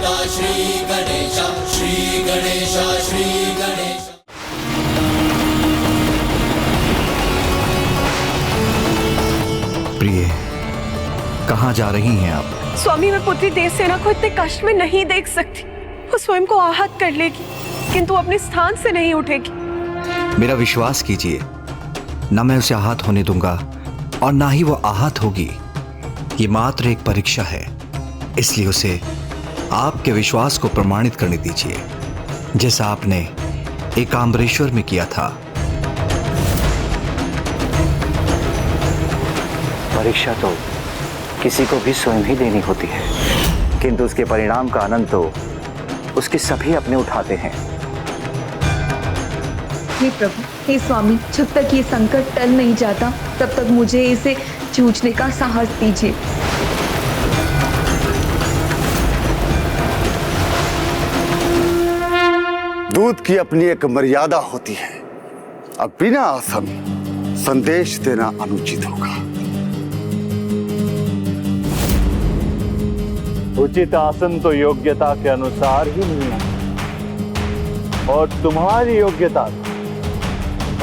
श्री गणेश, श्री गणेश, श्री गणेश। प्रिय, कहाँ जा रही हैं आप? स्वामी, मैं पुत्री देवसेना को इतने कष्ट में नहीं देख सकती। वो स्वयं को आहत कर लेगी, किंतु अपने स्थान से नहीं उठेगी। मेरा विश्वास कीजिए, न मैं उसे आहत होने दूंगा और ना ही वो आहत होगी। ये मात्र एक परीक्षा है, इसलिए उसे आपके विश्वास को प्रमाणित करने दीजिए, जैसा आपने एकाम्बरेश्वर में किया था। परीक्षा तो किसी को भी स्वयं ही देनी होती है, किंतु उसके परिणाम का आनंद तो उसके सभी अपने उठाते हैं। हे प्रभु, हे स्वामी, जब तक ये संकट टल नहीं जाता तब तक मुझे इसे जूझने का साहस दीजिए। दूत की अपनी एक मर्यादा होती है। अब बिना आसन संदेश देना अनुचित होगा। उचित आसन तो योग्यता के अनुसार ही मिलना, और तुम्हारी योग्यता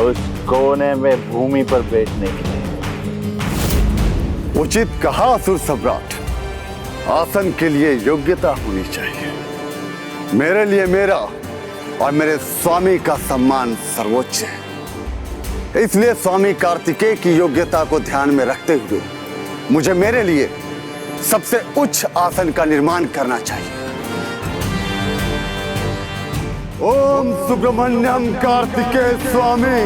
उस कोने में भूमि पर बैठने की है। उचित कहा असुर सम्राट, आसन के लिए योग्यता होनी चाहिए। मेरे लिए मेरा और मेरे स्वामी का सम्मान सर्वोच्च है। इसलिए स्वामी कार्तिकेय की योग्यता को ध्यान में रखते हुए मुझे मेरे लिए सबसे उच्च आसन का निर्माण करना चाहिए। ओम सुब्रमण्यम कार्तिकेय स्वामी।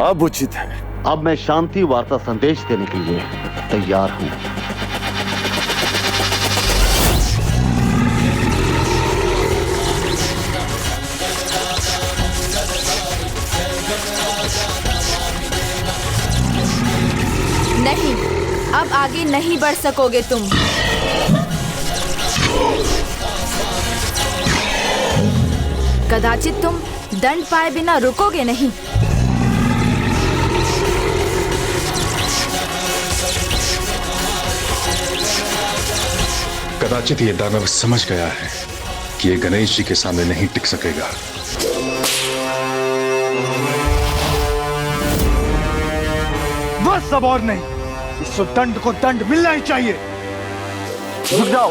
अब उचित है। अब मैं शांति वार्ता संदेश देने के लिए तैयार हूं। नहीं, अब आगे नहीं बढ़ सकोगे तुम। कदाचित तुम दंड पाए बिना रुकोगे नहीं। कदाचित ये दानव समझ गया है कि ये गणेश जी के सामने नहीं टिक सकेगा। बस अब और नहीं, इस दंड को दंड मिलना ही चाहिए। रुक जाओ।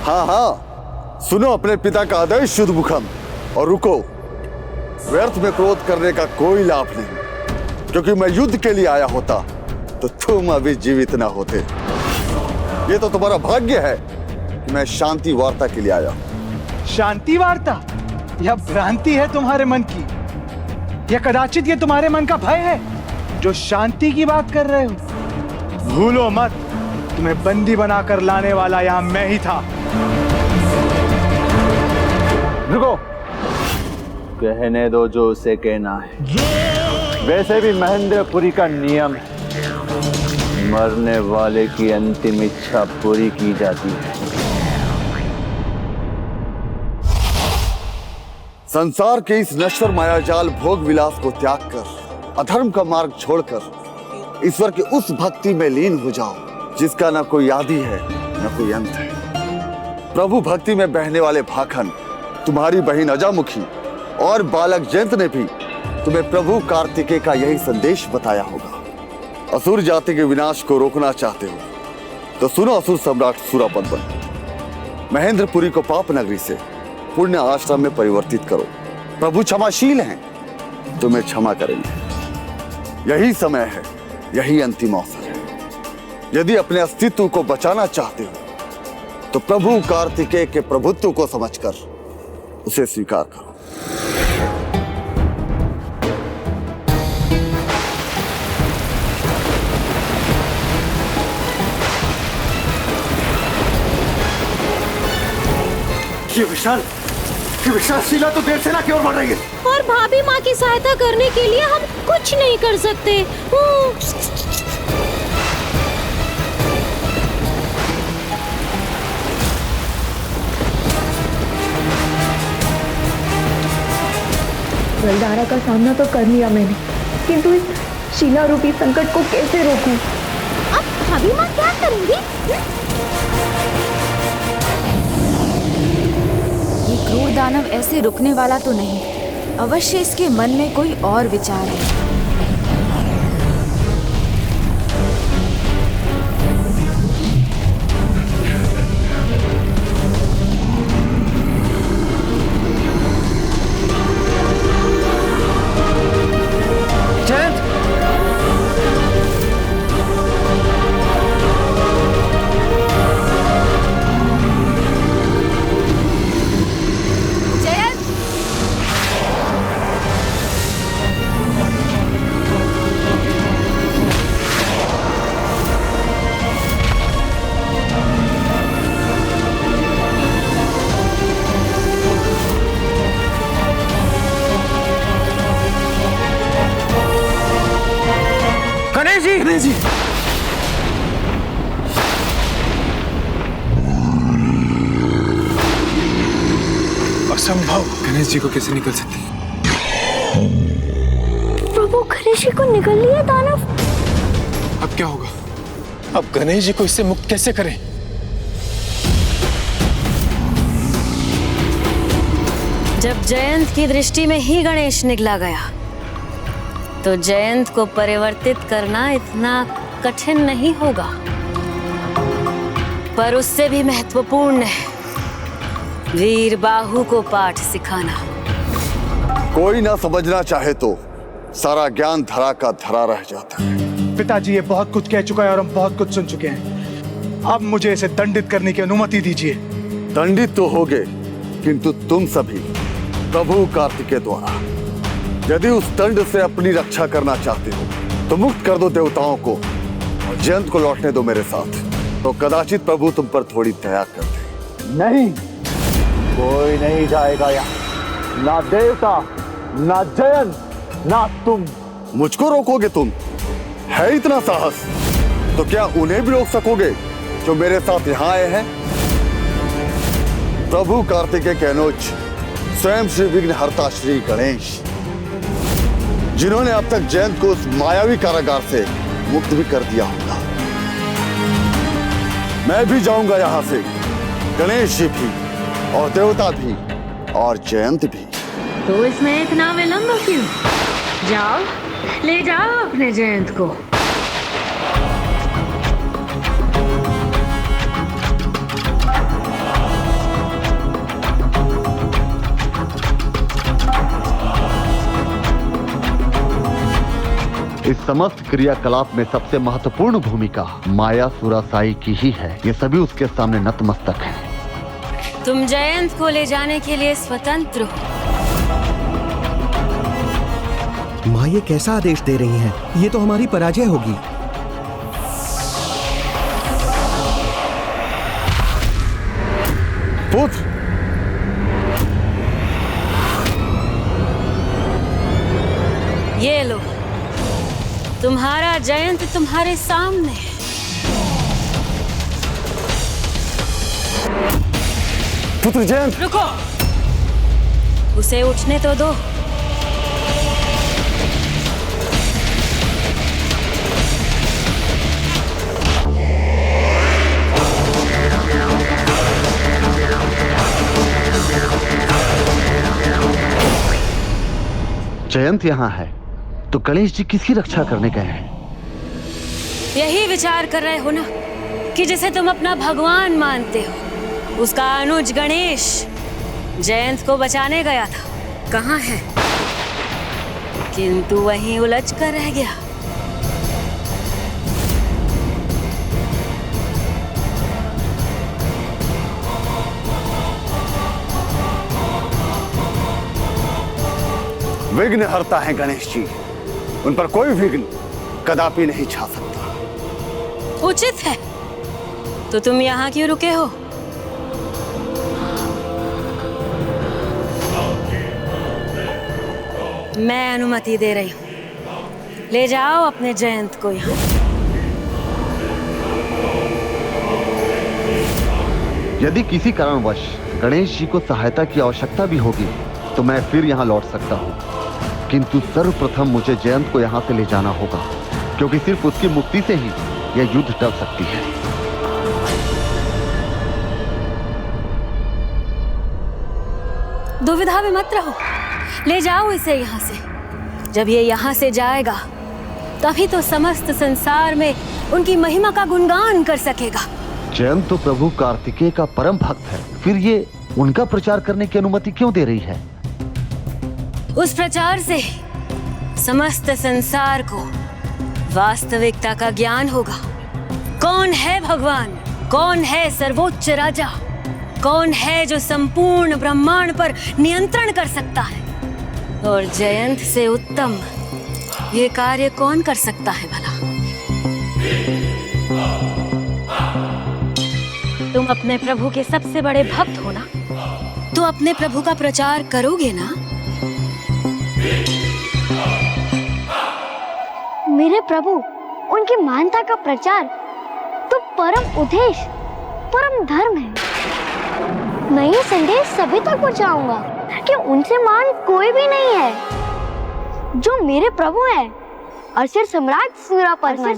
हाँ, सुनो अपने पिता का आदेश शुद्ध मुखम, और रुको। व्यर्थ में क्रोध करने का कोई लाभ नहीं, क्योंकि मैं युद्ध के लिए आया होता तो तुम अभी जीवित ना होते। ये तो तुम्हारा भाग्य है कि मैं शांति वार्ता के लिए आया। शांति वार्ता? यह भ्रांति है तुम्हारे मन की, या कदाचित ये तुम्हारे मन का भय है जो शांति की बात कर रहे हो। भूलो मत, तुम्हें बंदी बनाकर लाने वाला यहां मैं ही था। रुको, कहने दो जो उसे कहना है। वैसे भी महेंद्रपुरी का नियम है, मरने वाले की अंतिम इच्छा पूरी की जाती है। संसार के इस नश्वर मायाजाल भोग विलास को त्याग कर, अधर्म का मार्ग छोड़कर ईश्वर की उस भक्ति में लीन हो जाओ जिसका न कोई आदि है न कोई अंत है। प्रभु भक्ति में बहने वाले भाखन, तुम्हारी बहन अजामुखी और बालक जयंत ने भी तुम्हें प्रभु कार्तिकेय का यही संदेश बताया होगा। असुर जाति के विनाश को रोकना चाहते हो तो सुनो असुर सम्राट सूरापद्मन, महेंद्रपुरी को पाप नगरी से पुण्य आश्रम में परिवर्तित करो। प्रभु क्षमाशील हैं, तुम्हें क्षमा करेंगे। यही समय है, यही अंतिम अवसर है। यदि अपने अस्तित्व को बचाना चाहते हो तो प्रभु कार्तिकेय के प्रभुत्व को समझकर उसे स्वीकार करो। ये विशाल शीला तो देर सेना की ओर बढ़ रही है। और भाभी माँ की सहायता करने के लिए हम कुछ नहीं कर सकते। जलधारा का सामना तो कर लिया मैंने, किंतु इस शीला रूपी संकट को कैसे रोकूं? अब भाभी माँ क्या करेंगी? ये क्रूर दानव ऐसे रुकने वाला तो नहीं, अवश्य इसके मन में कोई और विचार है। गणेश जी! असंभव, गणेश जी को कैसे निकल सकते? प्रभु, गणेश जी को निकल लिया दानव। अब क्या होगा? अब गणेश जी को इससे मुक्त कैसे करें? जब जयंत की दृष्टि में ही गणेश निकला गया तो जयंत को परिवर्तित करना इतना कठिन नहीं होगा, पर उससे भी महत्वपूर्ण है वीर बाहु को पाठ सिखाना। कोई ना समझना चाहे तो सारा ज्ञान धरा का धरा रह जाता है। पिताजी, ये बहुत कुछ कह चुका है और हम बहुत कुछ सुन चुके हैं। अब मुझे इसे दंडित करने की अनुमति दीजिए। दंडित तो होगे, किंतु तुम सभी प्रभु कार्तिकेय द्वारा। यदि उस दंड से अपनी रक्षा करना चाहते हो तो मुक्त कर दो देवताओं को और जयंत को लौटने दो मेरे साथ, तो कदाचित प्रभु तुम पर थोड़ी दया कर दे। नहीं, कोई नहीं जाएगा यहाँ, ना देवता, ना जयंत, ना तुम। मुझको रोकोगे तुम? है इतना साहस तो क्या उन्हें भी रोक सकोगे जो मेरे साथ यहाँ आए हैं? प्रभु कार्तिकेय के अनुज स्वयं श्री विघ्नहर्ता श्री गणेश, जिन्होंने अब तक जयंत को उस मायावी कारागार से मुक्त भी कर दिया होगा। मैं भी जाऊंगा यहां से, गणेश जी भी और देवता भी और जयंत भी। तो इसमें इतना विलंब क्यों? जाओ, ले जाओ अपने जयंत को। इस समस्त क्रियाकलाप में सबसे महत्वपूर्ण भूमिका माया सुरासाई की ही है। ये सभी उसके सामने नतमस्तक हैं। तुम जयंत को ले जाने के लिए स्वतंत्र हो। माँ, ये कैसा आदेश दे रही हैं? ये तो हमारी पराजय होगी। पुत्र, ये लो, तुम्हारा जयंत तुम्हारे सामने है। पुत्र जयंत! रुको, उसे उठने तो दो। जयंत यहाँ है तो गणेश जी किसकी रक्षा करने गए हैं? यही विचार कर रहे हो ना कि जिसे तुम अपना भगवान मानते हो, उसका अनुज गणेश जयंत को बचाने गया था। कहाँ है? किंतु वहीं उलझ कर रह गया। विघ्न हरता है गणेश जी, उन पर कोई विघ्न कदापि नहीं छा सकता। उचित है, तो तुम यहाँ क्यों रुके हो? मैं अनुमति दे रही हूँ, ले जाओ अपने जयंत को यहाँ। यदि किसी कारणवश गणेश जी को सहायता की आवश्यकता भी होगी तो मैं फिर यहाँ लौट सकता हूँ, किंतु सर्वप्रथम मुझे जयंत को यहाँ से ले जाना होगा, क्योंकि सिर्फ उसकी मुक्ति से ही यह युद्ध टल सकती है। दुविधा में मत रहो, ले जाओ इसे यहाँ से। जब ये यहाँ से जाएगा तभी तो समस्त संसार में उनकी महिमा का गुणगान कर सकेगा। जयंत तो प्रभु कार्तिकेय का परम भक्त है, फिर ये उनका प्रचार करने की अनुमति क्यों दे रही है? उस प्रचार से समस्त संसार को वास्तविकता का ज्ञान होगा। कौन है भगवान, कौन है सर्वोच्च राजा, कौन है जो संपूर्ण ब्रह्मांड पर नियंत्रण कर सकता है, और जयंत से उत्तम ये कार्य कौन कर सकता है भला? तुम अपने प्रभु के सबसे बड़े भक्त हो ना, तो अपने प्रभु का प्रचार करोगे ना? मेरे प्रभु, उनकी मानता का प्रचार तो परम उद्देश्य, परम धर्म है। मैं ये संदेश सभी तक पहुंचाऊंगा कि उनसे महान कोई भी नहीं है जो मेरे प्रभु हैं, असुर सम्राट सूरापद्मन।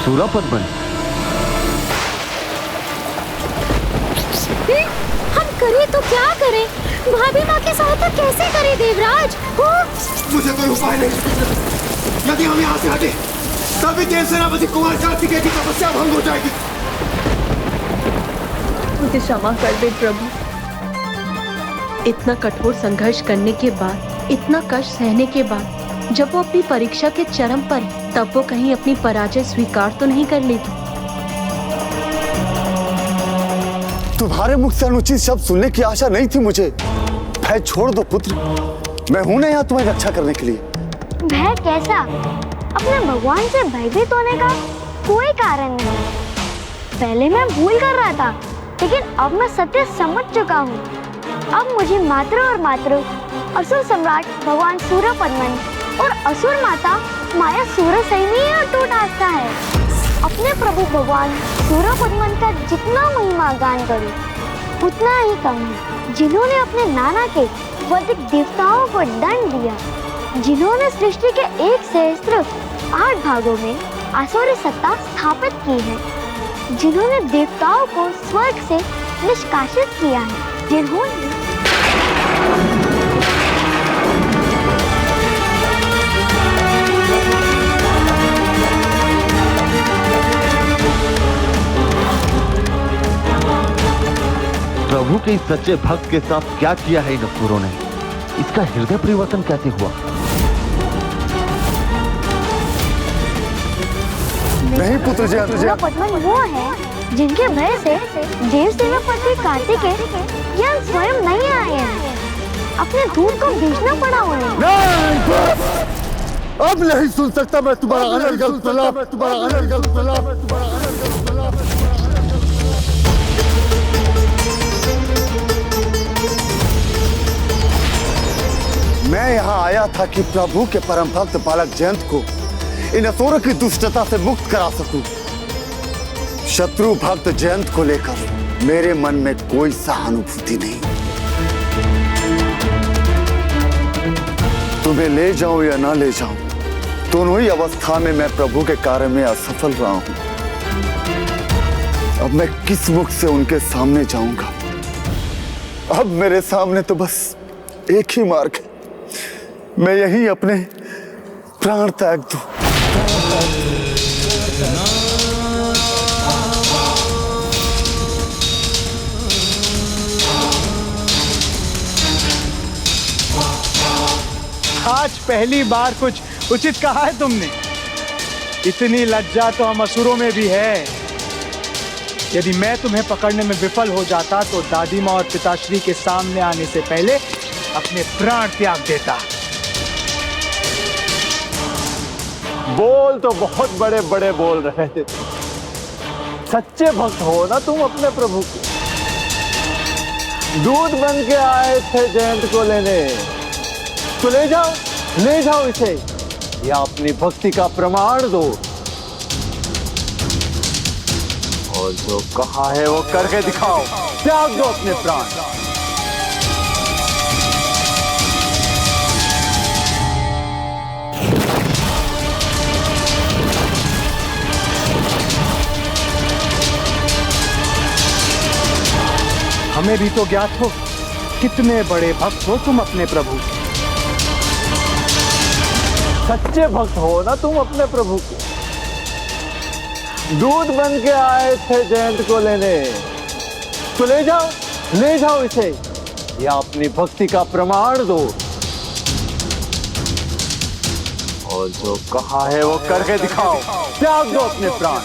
सूरापद्मन, हम करें तो क्या करें? भाभी माँ की सहायता कैसे करें देवराज? मुझे कोई उपाय नहीं। यदि हम यहाँ से हटे तभी देव सेनापति कुमार कार्तिकेय की तपस्या भंग हो जाएगी। मुझे क्षमा कर दे प्रभु। इतना कठोर संघर्ष करने के बाद, इतना कष्ट सहने के बाद, जब वो अपनी परीक्षा के चरम पर है, तब वो कहीं अपनी पराजय स्वीकार तो नहीं कर लेती। तुम्हारे मुख से अनुचित शब्द सुनने की आशा नहीं थी मुझे। भय छोड़ दो पुत्र, मैं हूं ना यहाँ तुम्हारी रक्षा करने के लिए। भय कैसा? अपने भगवान से भयभीत होने का कोई कारण नहीं। पहले मैं भूल कर रहा था, लेकिन अब मैं सत्य समझ चुका हूँ। अब मुझे मात्र और मात्र असुर सम्राट भगवान सूरापद्मन और असुर माता माया सूरसेनी में अटूट आस्था है। अपने प्रभु भगवान सूरापद्मन का जितना महिमा गान करूं उतना ही कम है, जिन्होंने अपने नाना के वैदिक देवताओं को दंड दिया, जिन्होंने सृष्टि के 1 सहस्त्र 8 भागों में आसुरी सत्ता स्थापित की है, जिन्होंने देवताओं को स्वर्ग से निष्कासित किया है, जिन्होंने प्रभु के इस सच्चे भक्त के साथ क्या किया है इन असुरों ने? इसका हृदय परिवर्तन कैसे हुआ? नहीं पुत्र जयंत, सूरापद्मन वो है जिनके भय से देव सेनापति कार्तिकेय यहाँ स्वयं नहीं आए हैं। अपने दूत को भेजना पड़ा उन्हें। अब नहीं सुन सकता मैं तुम्हारा अनर्गल सलाह। मैं यहाँ आया था कि प्रभु के परम भक्त बालक जयंत को इन असुरों की दुष्टता से मुक्त करा सकूं। शत्रु भक्त जयंत को लेकर मेरे मन में कोई सहानुभूति नहीं। तुम्हें ले जाऊं या ना ले जाऊं, दोनों ही अवस्था में मैं प्रभु के कार्य में असफल रहा हूं। अब मैं किस मुख से उनके सामने जाऊंगा? अब मेरे सामने तो बस एक ही मार्ग है, मैं यही अपने प्राण त्याग दूं। आज पहली बार कुछ उचित कहा है तुमने। इतनी लज्जा तो हम असुरों में भी है। यदि मैं तुम्हें पकड़ने में विफल हो जाता तो दादी माँ और पिताश्री के सामने आने से पहले अपने प्राण त्याग देता। बोल तो बहुत बड़े बड़े बोल रहे थे। सच्चे भक्त हो ना तुम अपने प्रभु के। दूध बन के आए थे जयंत को लेने, तो ले जाओ इसे, या अपनी भक्ति का प्रमाण दो। और जो कहा है वो करके दिखाओ, त्याग दो अपने प्राण। हमें भी तो ज्ञात हो कितने बड़े भक्त हो तुम अपने प्रभु के। सच्चे भक्त हो ना तुम अपने प्रभु के। दूध बन के आए थे जयंत को लेने, तो ले जाओ इसे, या अपनी भक्ति का प्रमाण दो। और जो कहा है वो करके दिखाओ, त्याग दो अपने प्राण।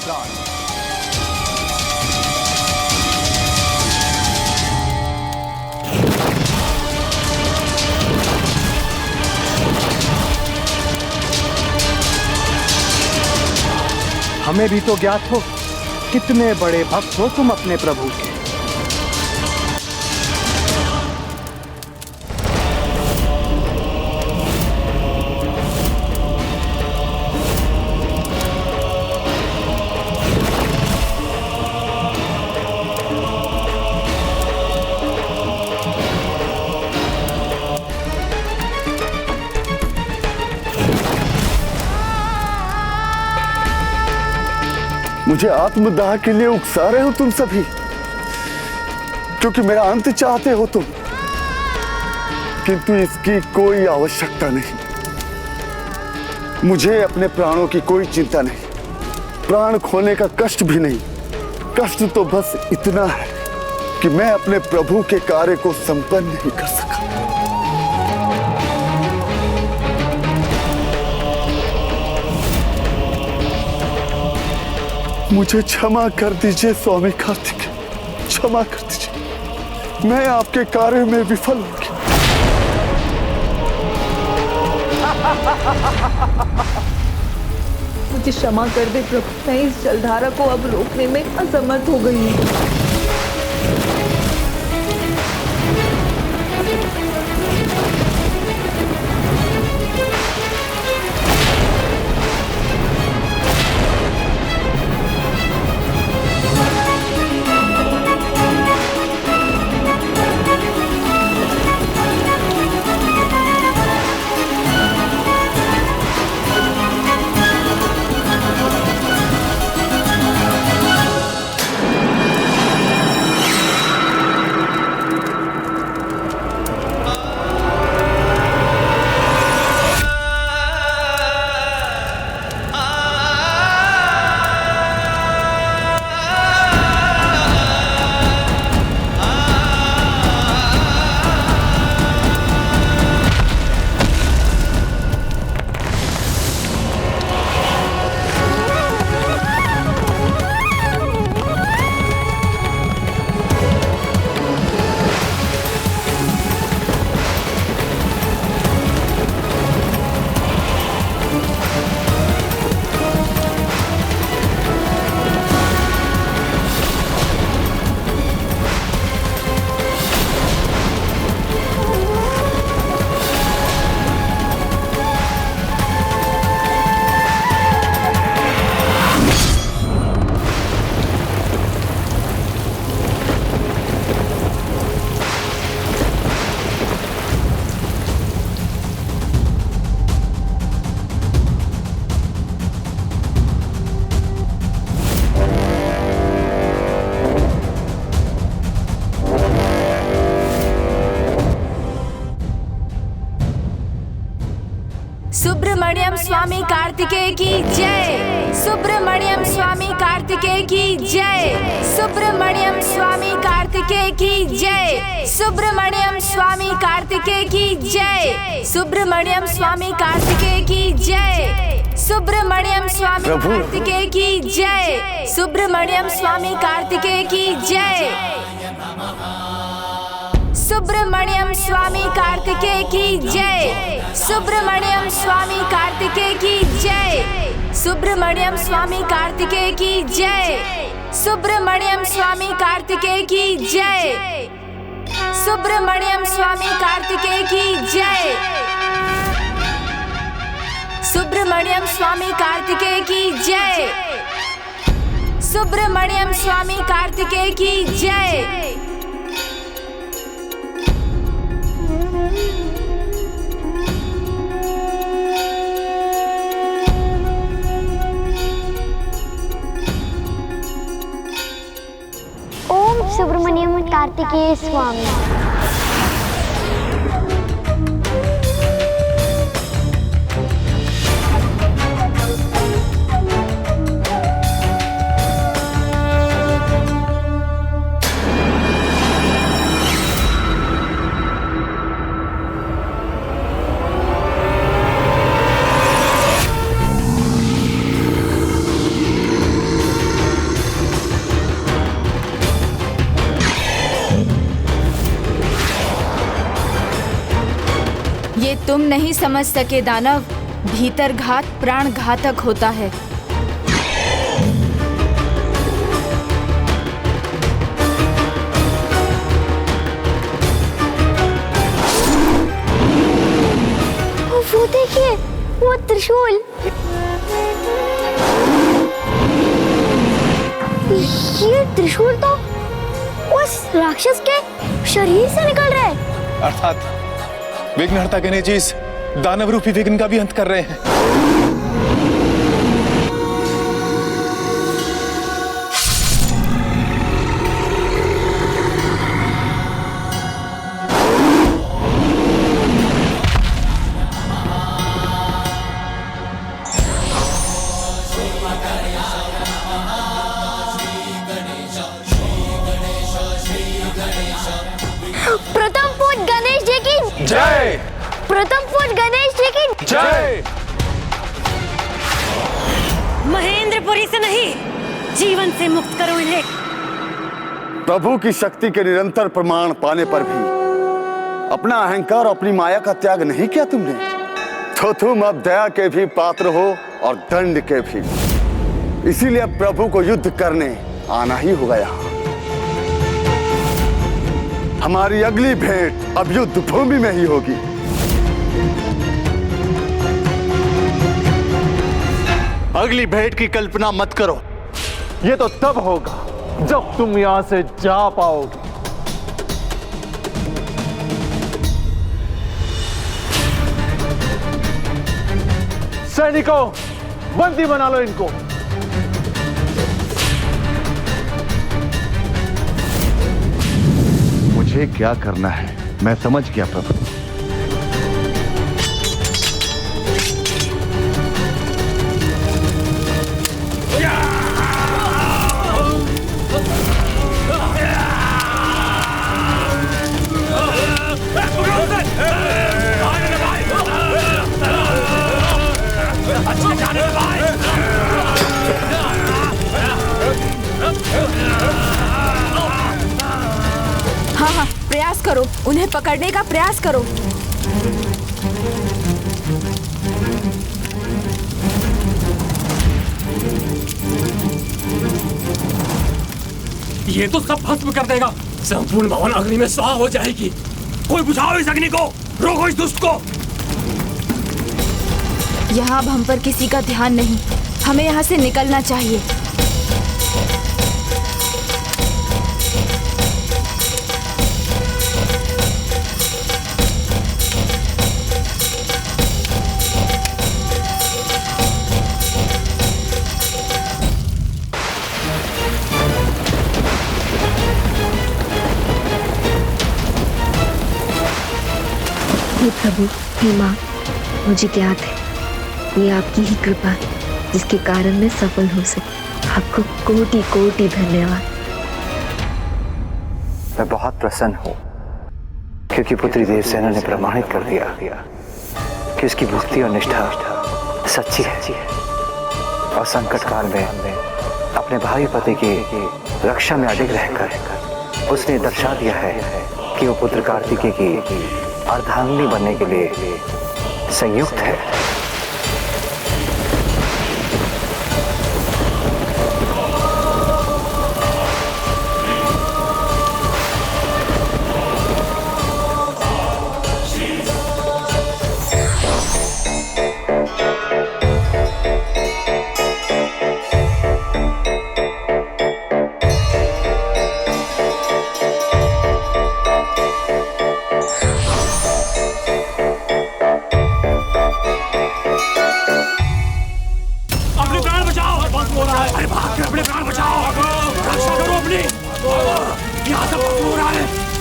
हमें भी तो ज्ञात हो कितने बड़े भक्त हो तुम अपने प्रभु के। मुझे आत्मदाह के लिए उकसा रहे हो तुम सभी, क्योंकि मेरा अंत चाहते हो तुम, किंतु इसकी कोई आवश्यकता नहीं। मुझे अपने प्राणों की कोई चिंता नहीं, प्राण खोने का कष्ट भी नहीं। कष्ट तो बस इतना है कि मैं अपने प्रभु के कार्य को संपन्न नहीं कर सका। मुझे क्षमा कर दीजिए स्वामी कार्तिक, क्षमा कर दीजिए, मैं आपके कार्य में विफल हो गया। मुझे क्षमा कर दे प्रभु, मैं इस जलधारा को अब रोकने में असमर्थ हो गई हूँ। सुब्रमण्यम स्वामी कार्तिकेय की जय। सुब्रमण्यम स्वामी कार्तिकेय की जय। सुब्रमण्यम स्वामी कार्तिकेय की जय। सुब्रमण्यम स्वामी कार्तिकेय की जय। सुब्रमण्यम स्वामी कार्तिकेय की जय। सुब्रमण्यम स्वामी कार्तिकेय की जय। सुब्रमण्यम स्वामी कार्तिकेय की जय। सुब्रमण्यम स्वामी कार्तिकेय की जय। सुब्रमण्यम स्वामी कार्तिकेय की जय। सुब्रमण्यम स्वामी कार्तिकेय की जय। सुब्रमण्यम स्वामी कार्तिकेय की जय। सुब्रमण्यम स्वामी कार्तिकेय की जय। सुब्रमण्यम स्वामी कार्तिकेय की जय। सुब्रमण्यम स्वामी कार्तिकेय की जय। ओम सुब्रमण्यम कार्तिकेय स्वामी। ये तुम नहीं समझ सके दानव, भीतर घात प्राण घातक होता है। वो देखिए, वो त्रिशूल। ये त्रिशूल तो उस राक्षस के शरीर से निकल रहा है। अर्थात विघ्नहर्ता गणेश जी इस दानव रूपी विघ्न का भी अंत कर रहे हैं। प्रथम पूज गणेश जी की जय। प्रथम पूज गणेश जी की जय। महेंद्रपुरी से नहीं, जीवन से मुक्त करो इन्हें। प्रभु की शक्ति के निरंतर प्रमाण पाने पर भी अपना अहंकार और अपनी माया का त्याग नहीं किया तुमने, तो तुम अब दया के भी पात्र हो और दंड के भी। इसीलिए प्रभु को युद्ध करने आना ही होगा यहाँ। हमारी अगली भेंट अब युद्ध भूमि में ही होगी। अगली भेंट की कल्पना मत करो, ये तो तब होगा जब तुम यहां से जा पाओगे। सैनिकों, बंदी बना लो इनको। मुझे क्या करना है मैं समझ गया प्रभु। हाँ हाँ, प्रयास करो, उन्हें पकड़ने का प्रयास करो। ये तो सब भस्म कर देगा। संपूर्ण भवन अग्नि में स्वाहा हो जाएगी। कोई बुझाओ इस अग्नि को, रोको इस दुष्ट को। यहाँ अब हम पर किसी का ध्यान नहीं, हमें यहाँ से निकलना चाहिए। हे प्रभु, हे माँ, मुझे ज्ञात है ये आपकी ही कृपा है जिसके कारण मैं सफल हो सकी। आपको कोटि कोटि धन्यवाद। मैं बहुत प्रसन्न हूँ क्योंकि पुत्री देवसेना ने प्रमाणित कर दिया कि उसकी भक्ति और निष्ठा सच्ची है और संकट काल में अपने भाई पति की रक्षा में अडिग रहकर उसने दर्शा दिया है कि वो पुत्र कार्तिकेय की अर्धांगिनी बनने के लिए संयुक्त है।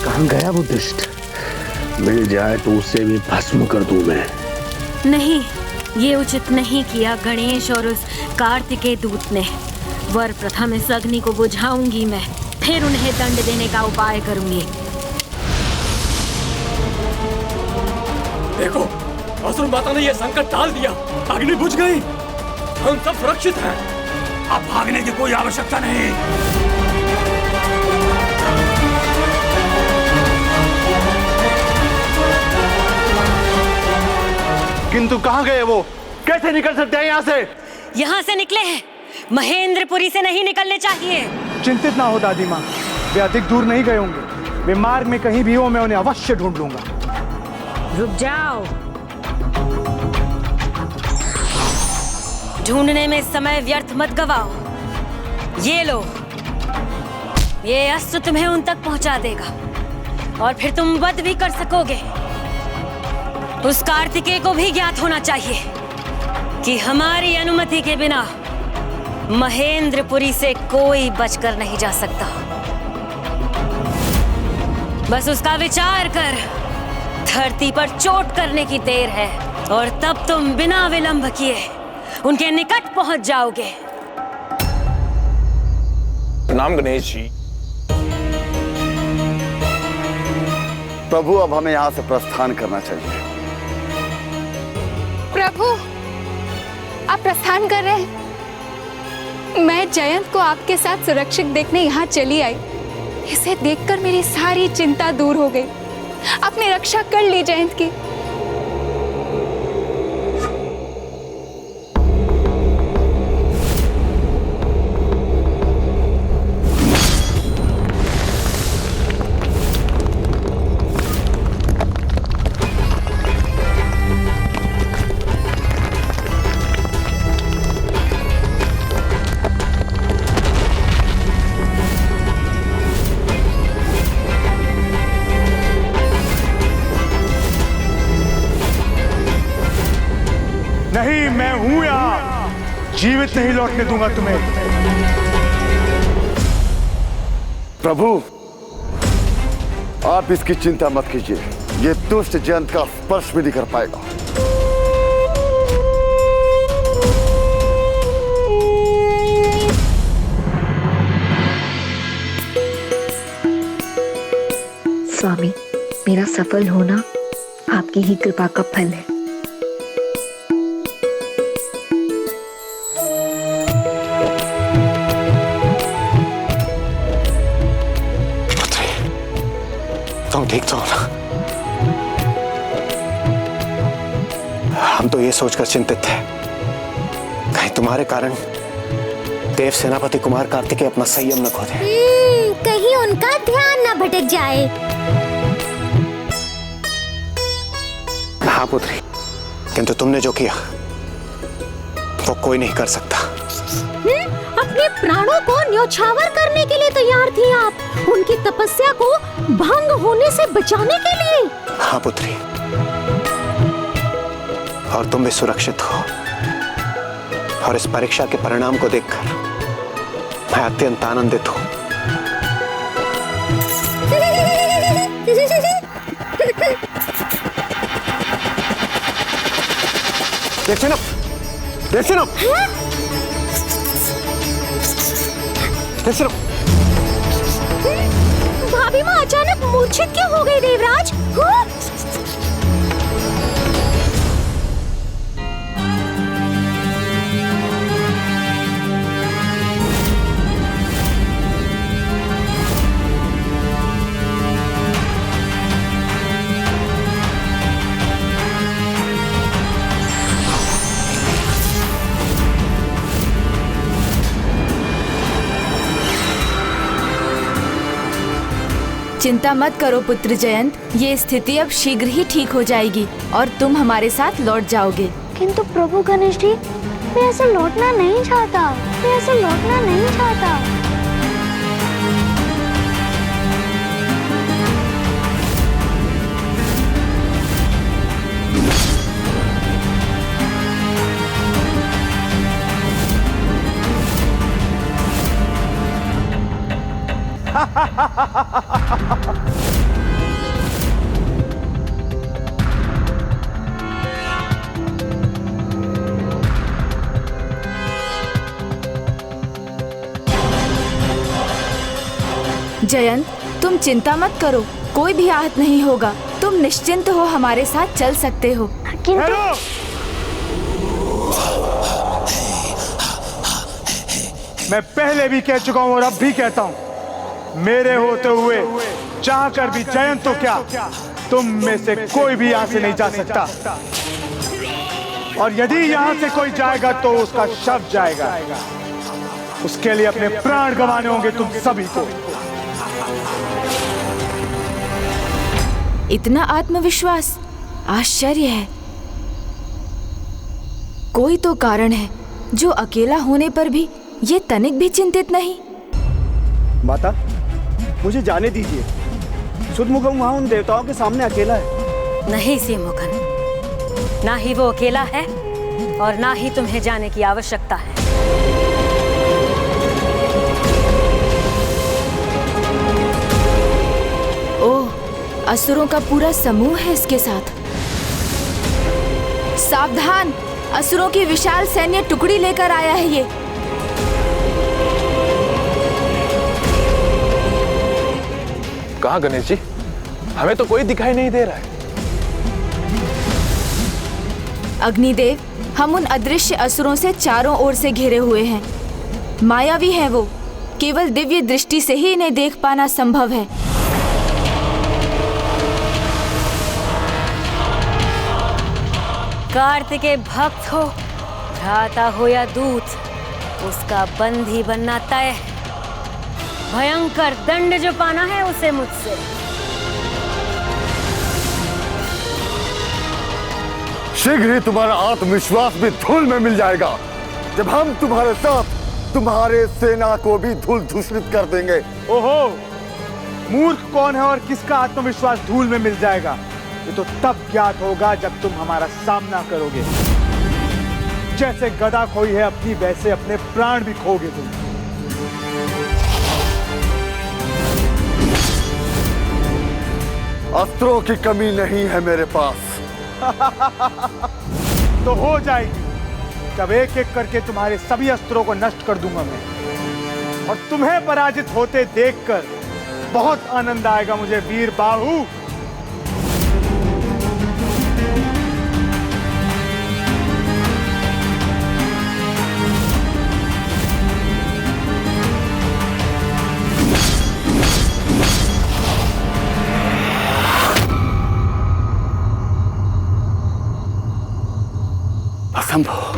कहाँ गया वो दुष्ट? मिल जाए तो उसे भी भस्म कर दूं मैं। नहीं, ये उचित नहीं किया गणेश और उस कार्तिकेय दूत ने। वर प्रथम इस अग्नि को बुझाऊंगी मैं, फिर उन्हें दंड देने का उपाय करूंगी। देखो, असुर माता ने यह संकट टाल दिया, अग्नि बुझ गई, हम सब सुरक्षित हैं। अब भागने की कोई आवश्यकता नहीं। किंतु कहाँ गए वो? कैसे निकल सकते हैं यहाँ से? यहाँ से निकले हैं, महेंद्रपुरी से नहीं निकलने चाहिए। चिंतित ना हो दादी माँ, वे अधिक दूर नहीं गए होंगे। वे मार्ग में कहीं भी हो, मैं उन्हें अवश्य ढूंढ लूंगा। रुक जाओ, ढूंढने में समय व्यर्थ मत गवाओ। ये लो, ये अस्त्र तुम्हें उन तक पहुंचा देगा और फिर तुम वध भी कर सकोगे। उस कार्तिकेय को भी ज्ञात होना चाहिए कि हमारी अनुमति के बिना महेंद्रपुरी से कोई बचकर नहीं जा सकता। बस उसका विचार कर, धरती पर चोट करने की देर है और तब तुम बिना विलंब किए उनके निकट पहुंच जाओगे। प्रणाम गणेश जी। प्रभु, अब हमें यहाँ से प्रस्थान करना चाहिए। प्रभु, आप प्रस्थान कर रहे हैं? मैं जयंत को आपके साथ सुरक्षित देखने यहाँ चली आई। इसे देखकर मेरी सारी चिंता दूर हो गई। आपने रक्षा कर ली जयंत की। नहीं, मैं हूं यहाँ, जीवित नहीं लौटने दूंगा तुम्हें। प्रभु, आप इसकी चिंता मत कीजिए, ये दुष्ट जयंत का स्पर्श भी नहीं कर पाएगा। स्वामी, मेरा सफल होना आपकी ही कृपा का फल है। तुम ठीक तो हो ना? हम तो ये सोचकर चिंतित थे, कहीं तुम्हारे कारण देव सेनापति कुमार कार्तिकेय अपना संयम न खो दे। कहीं उनका ध्यान न भटक जाए। हाँ पुत्री, किंतु तुमने जो किया वो कोई नहीं कर सकता। अपने प्राणों को न्योछावर करने के लिए तैयार थी आप, उनकी तपस्या को भंग होने से बचाने के लिए। हाँ पुत्री, और तुम भी सुरक्षित हो। और इस परीक्षा के परिणाम को देखकर मैं अत्यंत आनंदित हूँ। देखिए ना, देखिए ना, देखिए ना। भाभी माँ अचानक मूर्छित क्यों हो गई देवराज? चिंता मत करो पुत्र जयंत, ये स्थिति अब शीघ्र ही ठीक हो जाएगी और तुम हमारे साथ लौट जाओगे। किंतु प्रभु गणेश जी, मैं ऐसे लौटना नहीं चाहता, मैं ऐसे लौटना नहीं चाहता। जयंत, तुम चिंता मत करो, कोई भी आहत नहीं होगा। तुम निश्चिंत हो, हमारे साथ चल सकते हो। मैं पहले भी कह चुका हूं और अब भी कहता हूं, मेरे होते हुए चाहकर भी जयंत तो क्या, तुम में से कोई भी यहां से नहीं जा सकता। और यदि यहां से कोई जाएगा तो उसका शव जाएगा। उसके लिए अपने प्राण गंवाने होंगे तुम सभी को। इतना आत्मविश्वास, आश्चर्य है। कोई तो कारण है जो अकेला होने पर भी ये तनिक भी चिंतित नहीं। माता, मुझे जाने दीजिए। सुदमुखम वहां उन देवताओं के सामने अकेला है। नहीं सिमुखन, ना ही वो अकेला है और ना ही तुम्हें जाने की आवश्यकता है। ओह, असुरों का पूरा समूह है इसके साथ। सावधान, असुरों की विशाल सैन्य टुकड़ी लेकर आया है ये। कहाँ गणेश जी? हमें तो कोई दिखाई नहीं दे रहा है। अग्निदेव, हम उन अदृश्य असुरों से चारों ओर से घिरे हुए हैं। मायावी हैं वो, केवल दिव्य दृष्टि से ही इन्हें देख पाना संभव है। कार्तिकेय भक्त हो, भ्राता हो या दूत, उसका बंदी बनना तय है। भयंकर दंड जो पाना है उसे मुझसे। शीघ्र ही तुम्हारा आत्मविश्वास भी धूल में मिल जाएगा, जब हम तुम्हारे साथ तुम्हारे सेना को भी धूल धूसरित कर देंगे। ओहो, मूर्ख कौन है और किसका आत्मविश्वास धूल में मिल जाएगा, ये तो तब ज्ञात होगा जब तुम हमारा सामना करोगे। जैसे गदा खोई है अपनी, वैसे अपने प्राण भी खोगे तुम। अस्त्रों की कमी नहीं है मेरे पास। तो हो जाएगी, जब एक एक करके तुम्हारे सभी अस्त्रों को नष्ट कर दूंगा मैं। और तुम्हें पराजित होते देखकर बहुत आनंद आएगा मुझे, वीर बाहु। असंभव।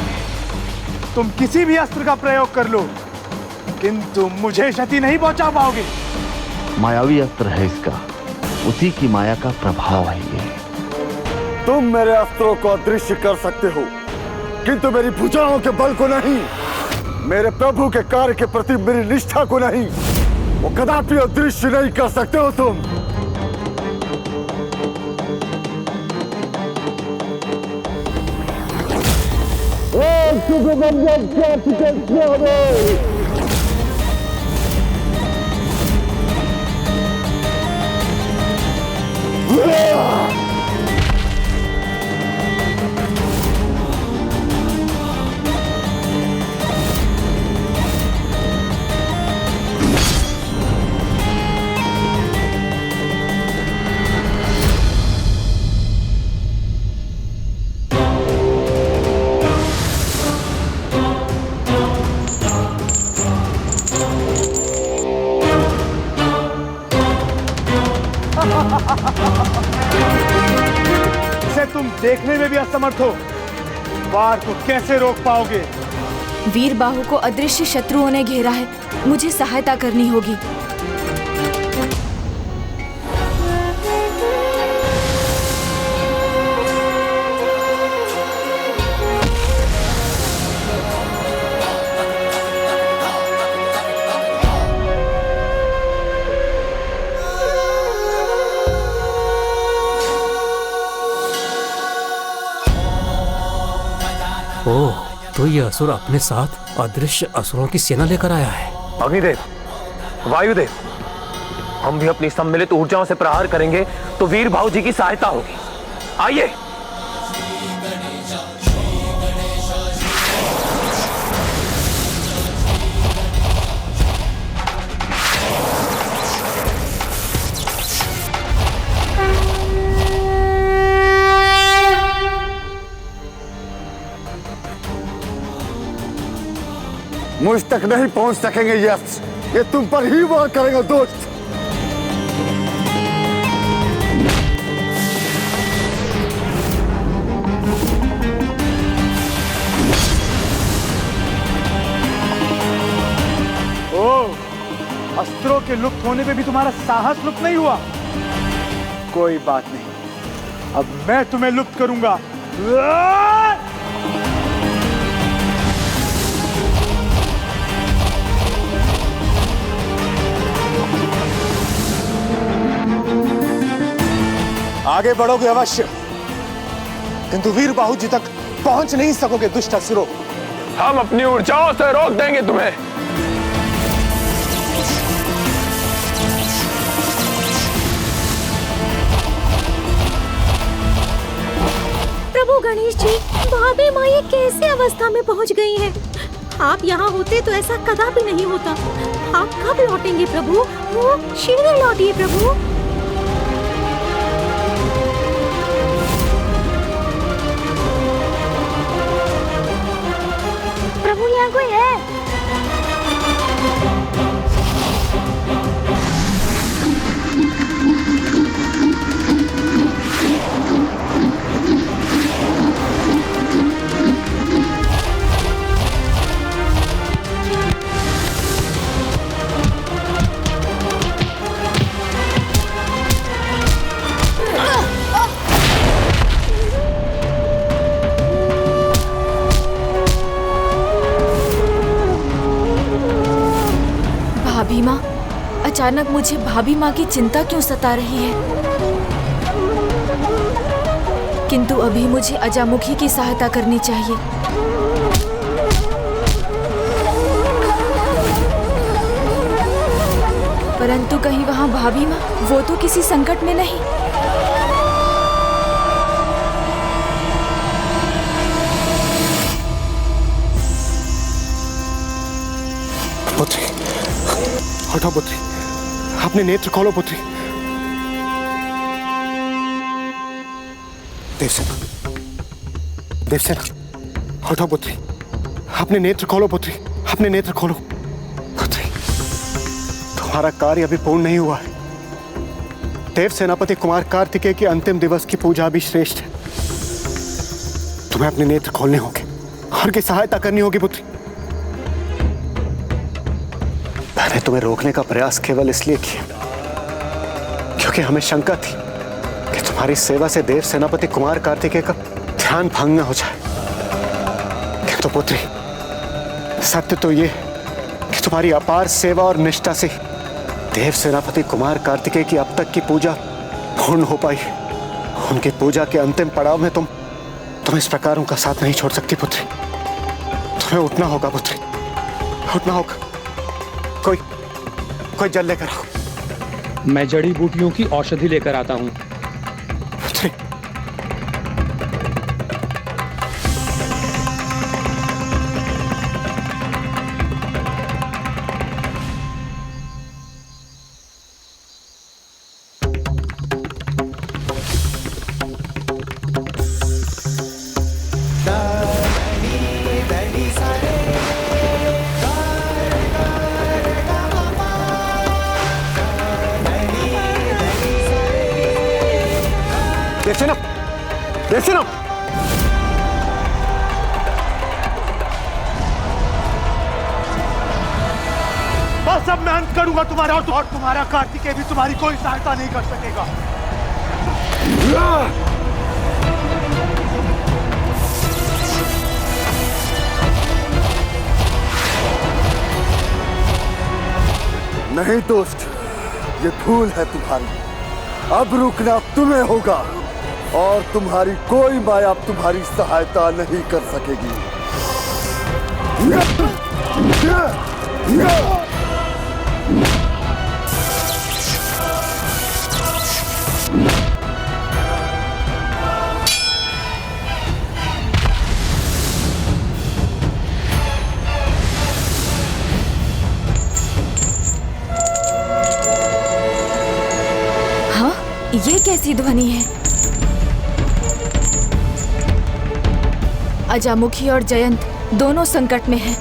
तुम किसी भी अस्त्र का प्रयोग कर लो, किंतु मुझे क्षति नहीं पहुंचा पाओगे। मायावी अस्त्र है इसका, उसी की माया का प्रभाव है ये। तुम मेरे अस्त्रों को अदृश्य कर सकते हो, किंतु मेरी भुजाओं के बल को नहीं, मेरे प्रभु के कार्य के प्रति मेरी निष्ठा को नहीं। वो कदापि अदृश्य नहीं कर सकते हो तुम। इसे तुम देखने में भी असमर्थ हो, वार को कैसे रोक पाओगे? वीर बाहु को अदृश्य शत्रुओं ने घेरा है, मुझे सहायता करनी होगी। ओह, तो ये असुर अपने साथ अदृश्य असुरों की सेना लेकर आया है। अग्निदेव, वायुदेव, हम भी अपनी सम्मिलित ऊर्जाओं से प्रहार करेंगे तो वीर भाऊ जी की सहायता होगी। आइए। मुझ तक नहीं पहुंच सकेंगे यश, ये तुम पर ही वार करेंगे दोस्त। अस्त्रों के लुप्त होने पे भी तुम्हारा साहस लुप्त नहीं हुआ। कोई बात नहीं, अब मैं तुम्हें लुप्त करूंगा। आगे बढ़ोगे अवश्य, किंतु वीर बाहू जी तक पहुंच नहीं सकोगे दुष्ट असुरों। हम अपनी ऊर्जाओं से रोक देंगे तुम्हें। प्रभु गणेश जी, भाभी माँ ये कैसे अवस्था में पहुँच गई हैं? आप यहाँ होते तो ऐसा कदापि नहीं होता। आप कब लौटेंगे प्रभु? वो शीघ्र लौटिए प्रभु। प्रभु यहाँ कोई है? भाभी माँ, अचानक मुझे भाभी माँ की चिंता क्यों सता रही है? किंतु अभी मुझे अजामुखी की सहायता करनी चाहिए। परंतु कहीं वहाँ भाभी माँ, वो तो किसी संकट में नहीं। पुत्री, हटो पुत्री, अपने नेत्र खोलो पुत्री। देवसेना, देवसेना, हटो पुत्री, अपने नेत्र खोलो पुत्री, अपने नेत्र खोलो। पुत्री, तुम्हारा कार्य अभी पूर्ण नहीं हुआ है। देव सेनापति कुमार कार्तिकेय के अंतिम दिवस की पूजा भी श्रेष्ठ है। तुम्हें अपने नेत्र खोलने होंगे और की सहायता करनी होगी पुत्री। मैंने तुम्हें रोकने का प्रयास केवल इसलिए किया क्योंकि हमें शंका थी कि तुम्हारी सेवा से देव सेनापति कुमार कार्तिकेय का ध्यान भंग न हो जाए। किंतु पुत्री, सत्य तो ये कि तुम्हारी अपार सेवा और निष्ठा से देव सेनापति कुमार कार्तिकेय की अब तक की पूजा पूर्ण हो पाई। उनकी पूजा के अंतिम पड़ाव में तुम इस प्रकार उनका साथ नहीं छोड़ सकती पुत्री। तुम्हें उठना होगा पुत्री, उठना होगा। कोई जल लेकर आओ। मैं जड़ी बूटियों की औषधि लेकर आता हूँ। देवसेना, देवसेना, बस अब मैं अंत करूंगा तुम्हारा और तुम्हारा कार्तिकेय भी तुम्हारी कोई सहायता नहीं कर सकेगा। नहीं दोस्त, ये भूल है तुम्हारी। अब रुकना तुम्हें होगा और तुम्हारी कोई माया अब तुम्हारी सहायता नहीं कर सकेगी। हाँ, ये कैसी ध्वनि है? अजामुखी और जयंत दोनों संकट में हैं।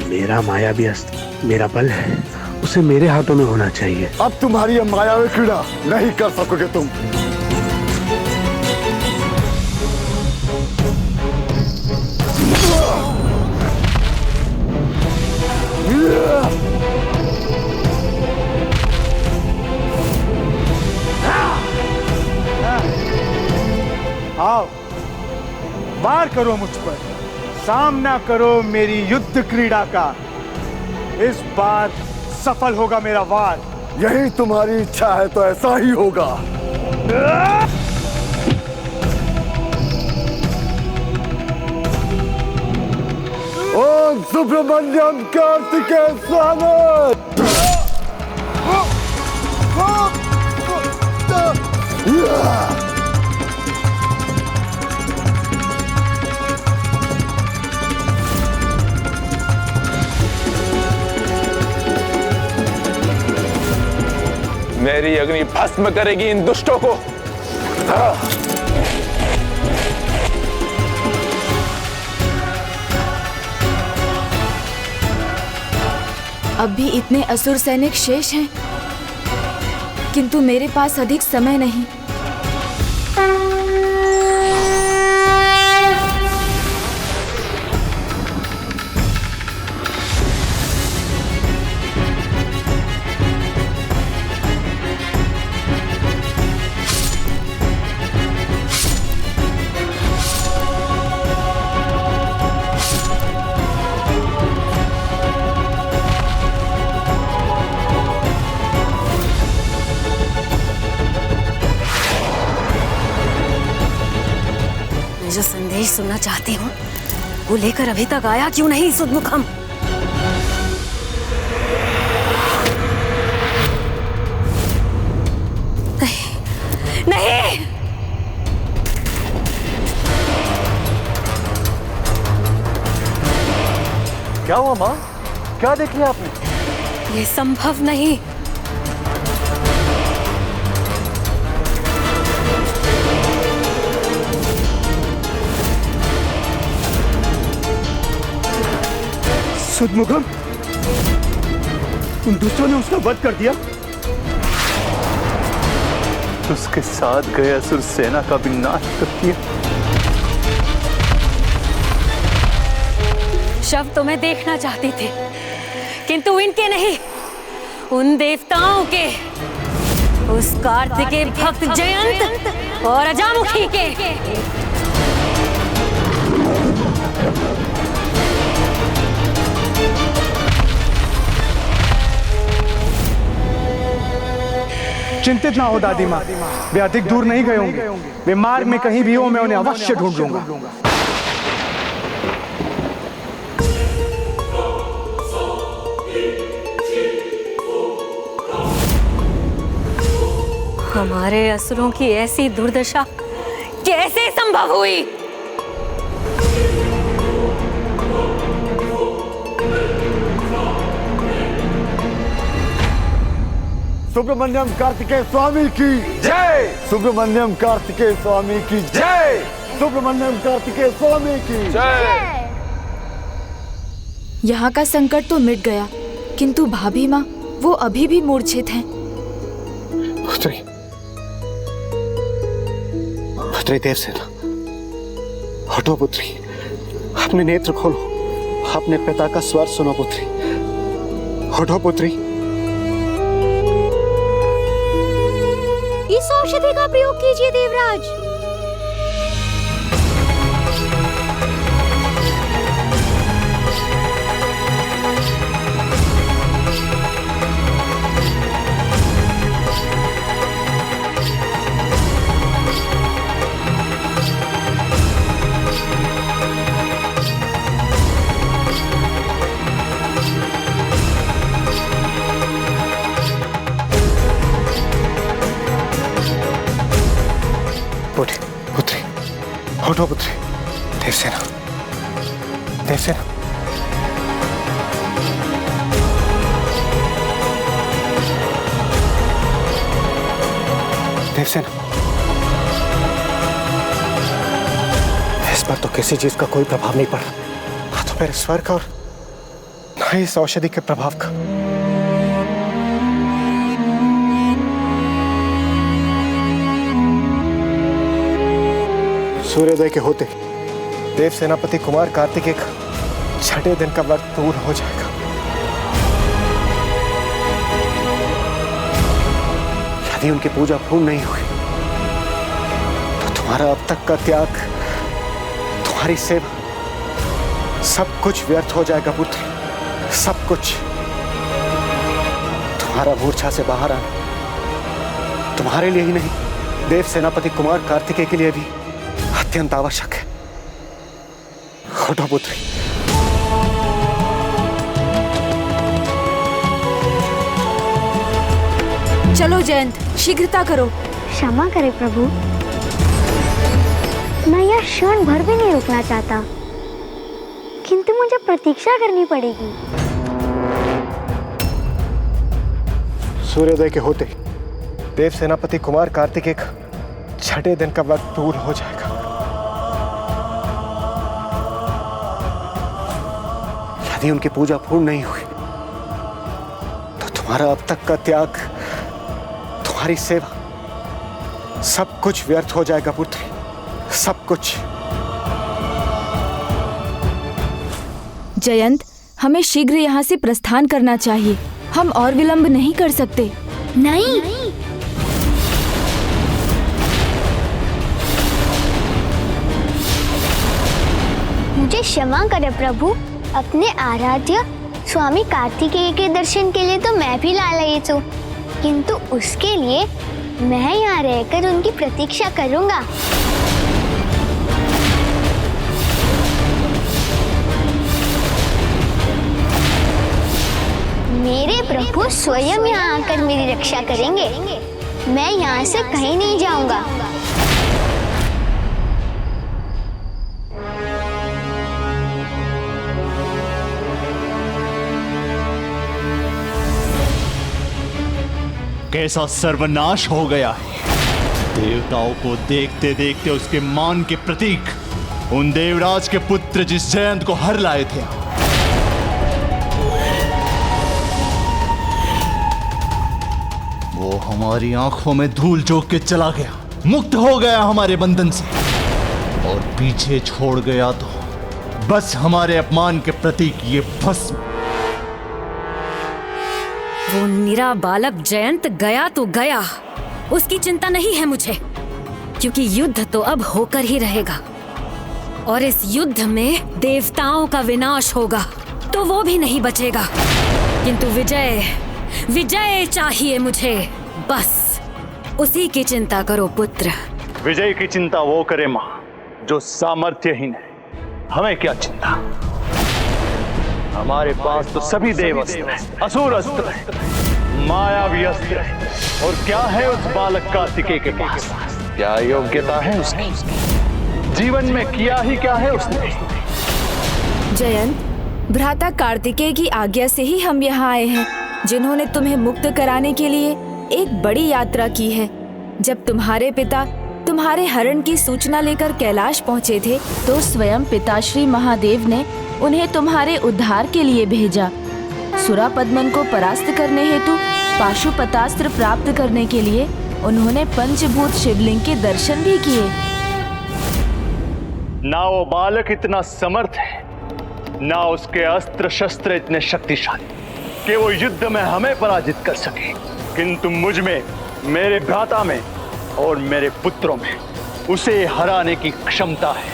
मेरा मायावी अस्त्र, मेरा बल है, उसे मेरे हाथों में होना चाहिए। अब तुम्हारी ये मायावी क्रीड़ा नहीं कर सकोगे तुम। आओ, वार करो मुझ पर, सामना करो मेरी युद्ध क्रीड़ा का। इस बार सफल होगा मेरा वार। यही तुम्हारी इच्छा है तो ऐसा ही होगा। ओम सुब्रमण्यम कार्तिकेय स्वामी। मेरी अग्नि भस्म करेगी इन दुष्टों को। अब भी इतने असुर सैनिक शेष हैं, किंतु मेरे पास अधिक समय नहीं। जो संदेश सुनना चाहती हूँ वो लेकर अभी तक आया क्यों नहीं सुदमुखम? नहीं, नहीं। क्या हुआ माँ? क्या देख लिया आपने? ये संभव नहीं। सुदमुखम, उन दुष्टों ने उसका वध कर दिया। उसके साथ गए असुर सेना का भी नाश कर दिया। शव तो मैं देखना चाहती थी, किंतु इनके नहीं, उन देवताओं के, उस कार्तिकेय भक्त जयंत और अजामुखी के। चिंतित ना हो दादी माँ, वे अधिक दूर नहीं गए होंगे। वे मार्ग में कहीं भी हो, मैं उन्हें अवश्य ढूंढ लूंगा। हमारे असुरों की ऐसी दुर्दशा कैसे संभव हुई? सुब्रमण्यम कार्तिकेय स्वामी की जय। सुब्रमण्यम कार्तिकेय स्वामी की जय। सुब्रमण्यम कार्तिकेय स्वामी की जय। यहाँ का संकट तो मिट गया, किंतु भाभी माँ वो अभी भी मूर्छित हैं। पुत्री देवसेना, हटो पुत्री, अपने नेत्र खोलो, अपने पिता का स्वर सुनो पुत्री, हटो पुत्री। इस औषधि का प्रयोग कीजिए देवराज। पुत्री, हटो पुत्री, देवसेना, देवसेना। देवसेना, इस पर तो किसी चीज का कोई प्रभाव नहीं पड़ा, ना तो मेरे स्वर का और ना ही इस औषधि के प्रभाव का। सूर्योदय के होते देव सेनापति कुमार कार्तिकेय का छठे दिन का व्रत पूर्ण हो जाएगा। यदि उनकी पूजा पूर्ण नहीं हुई तो तुम्हारा अब तक का त्याग, तुम्हारी सेवा, सब कुछ व्यर्थ हो जाएगा पुत्री, सब कुछ। तुम्हारा मूर्छा से बाहर आना तुम्हारे लिए ही नहीं, देव सेनापति कुमार कार्तिकेय के लिए भी अत्यंत आवश्यक है। हटो पुत्री। चलो जयंत, शीघ्रता करो। क्षमा करें प्रभु, मैं यह क्षण भर भी नहीं रुकना चाहता, किंतु मुझे प्रतीक्षा करनी पड़ेगी। सूर्योदय के होते देव सेनापति कुमार कार्तिकेय का छठे दिन का व्रत पूर्ण हो जाएगा। यदि उनकी पूजा पूर्ण नहीं हुई तो तुम्हारा अब तक का त्याग, तुम्हारी सेवा, सब कुछ व्यर्थ हो जाएगा पुत्री, सब कुछ। जयंत, हमें शीघ्र यहाँ से प्रस्थान करना चाहिए, हम और विलंब नहीं कर सकते। नहीं, मुझे क्षमा करें प्रभु, अपने आराध्य स्वामी कार्तिकेय के दर्शन के लिए तो मैं भी लालायित हूँ, किंतु उसके लिए मैं यहाँ रहकर उनकी प्रतीक्षा करूँगा। मेरे प्रभु स्वयं यहाँ आकर मेरी रक्षा करेंगे, मैं यहाँ से कहीं नहीं जाऊँगा। कैसा सर्वनाश हो गया है। देवताओं को देखते देखते उसके मान के प्रतीक, उन देवराज के पुत्र जिस जयंत को हर लाए थे, वो हमारी आंखों में धूल झोंक के चला गया, मुक्त हो गया हमारे बंधन से, और पीछे छोड़ गया तो बस हमारे अपमान के प्रतीक ये भस्म। वो निरा बालक जयंत गया तो गया, उसकी चिंता नहीं है मुझे, क्योंकि युद्ध तो अब होकर ही रहेगा, और इस युद्ध में देवताओं का विनाश होगा तो वो भी नहीं बचेगा, किंतु विजय, विजय चाहिए मुझे, बस उसी की चिंता करो पुत्र। विजय की चिंता वो करे माँ जो सामर्थ्यहीन है, हमें क्या चिंता, हमारे पास तो सभी देव अस्त्र हैं, असुर अस्त्र हैं, मायावी अस्त्र हैं, और क्या है उस बालक कार्तिकेय के पास, क्या योग्यता है उसकी, जीवन में किया ही क्या है उसने। जयंत, भ्राता कार्तिकेय की आज्ञा से ही हम यहाँ आए हैं, जिन्होंने तुम्हें मुक्त कराने के लिए एक बड़ी यात्रा की है। जब तुम्हारे पिता तुम्हारे हरण की सूचना लेकर कैलाश पहुँचे थे तो स्वयं पिताश्री महादेव ने उन्हें तुम्हारे उद्धार के लिए भेजा। सुरापद्मन को परास्त करने हेतु पाशुपतास्त्र प्राप्त करने के लिए उन्होंने पंचभूत शिवलिंग के दर्शन भी किए। ना वो बालक इतना समर्थ है, ना उसके अस्त्र शस्त्र इतने शक्तिशाली कि वो युद्ध में हमें पराजित कर सके। किंतु मुझ में, मेरे भ्राता में और मेरे पुत्रों में उसे हराने की क्षमता है।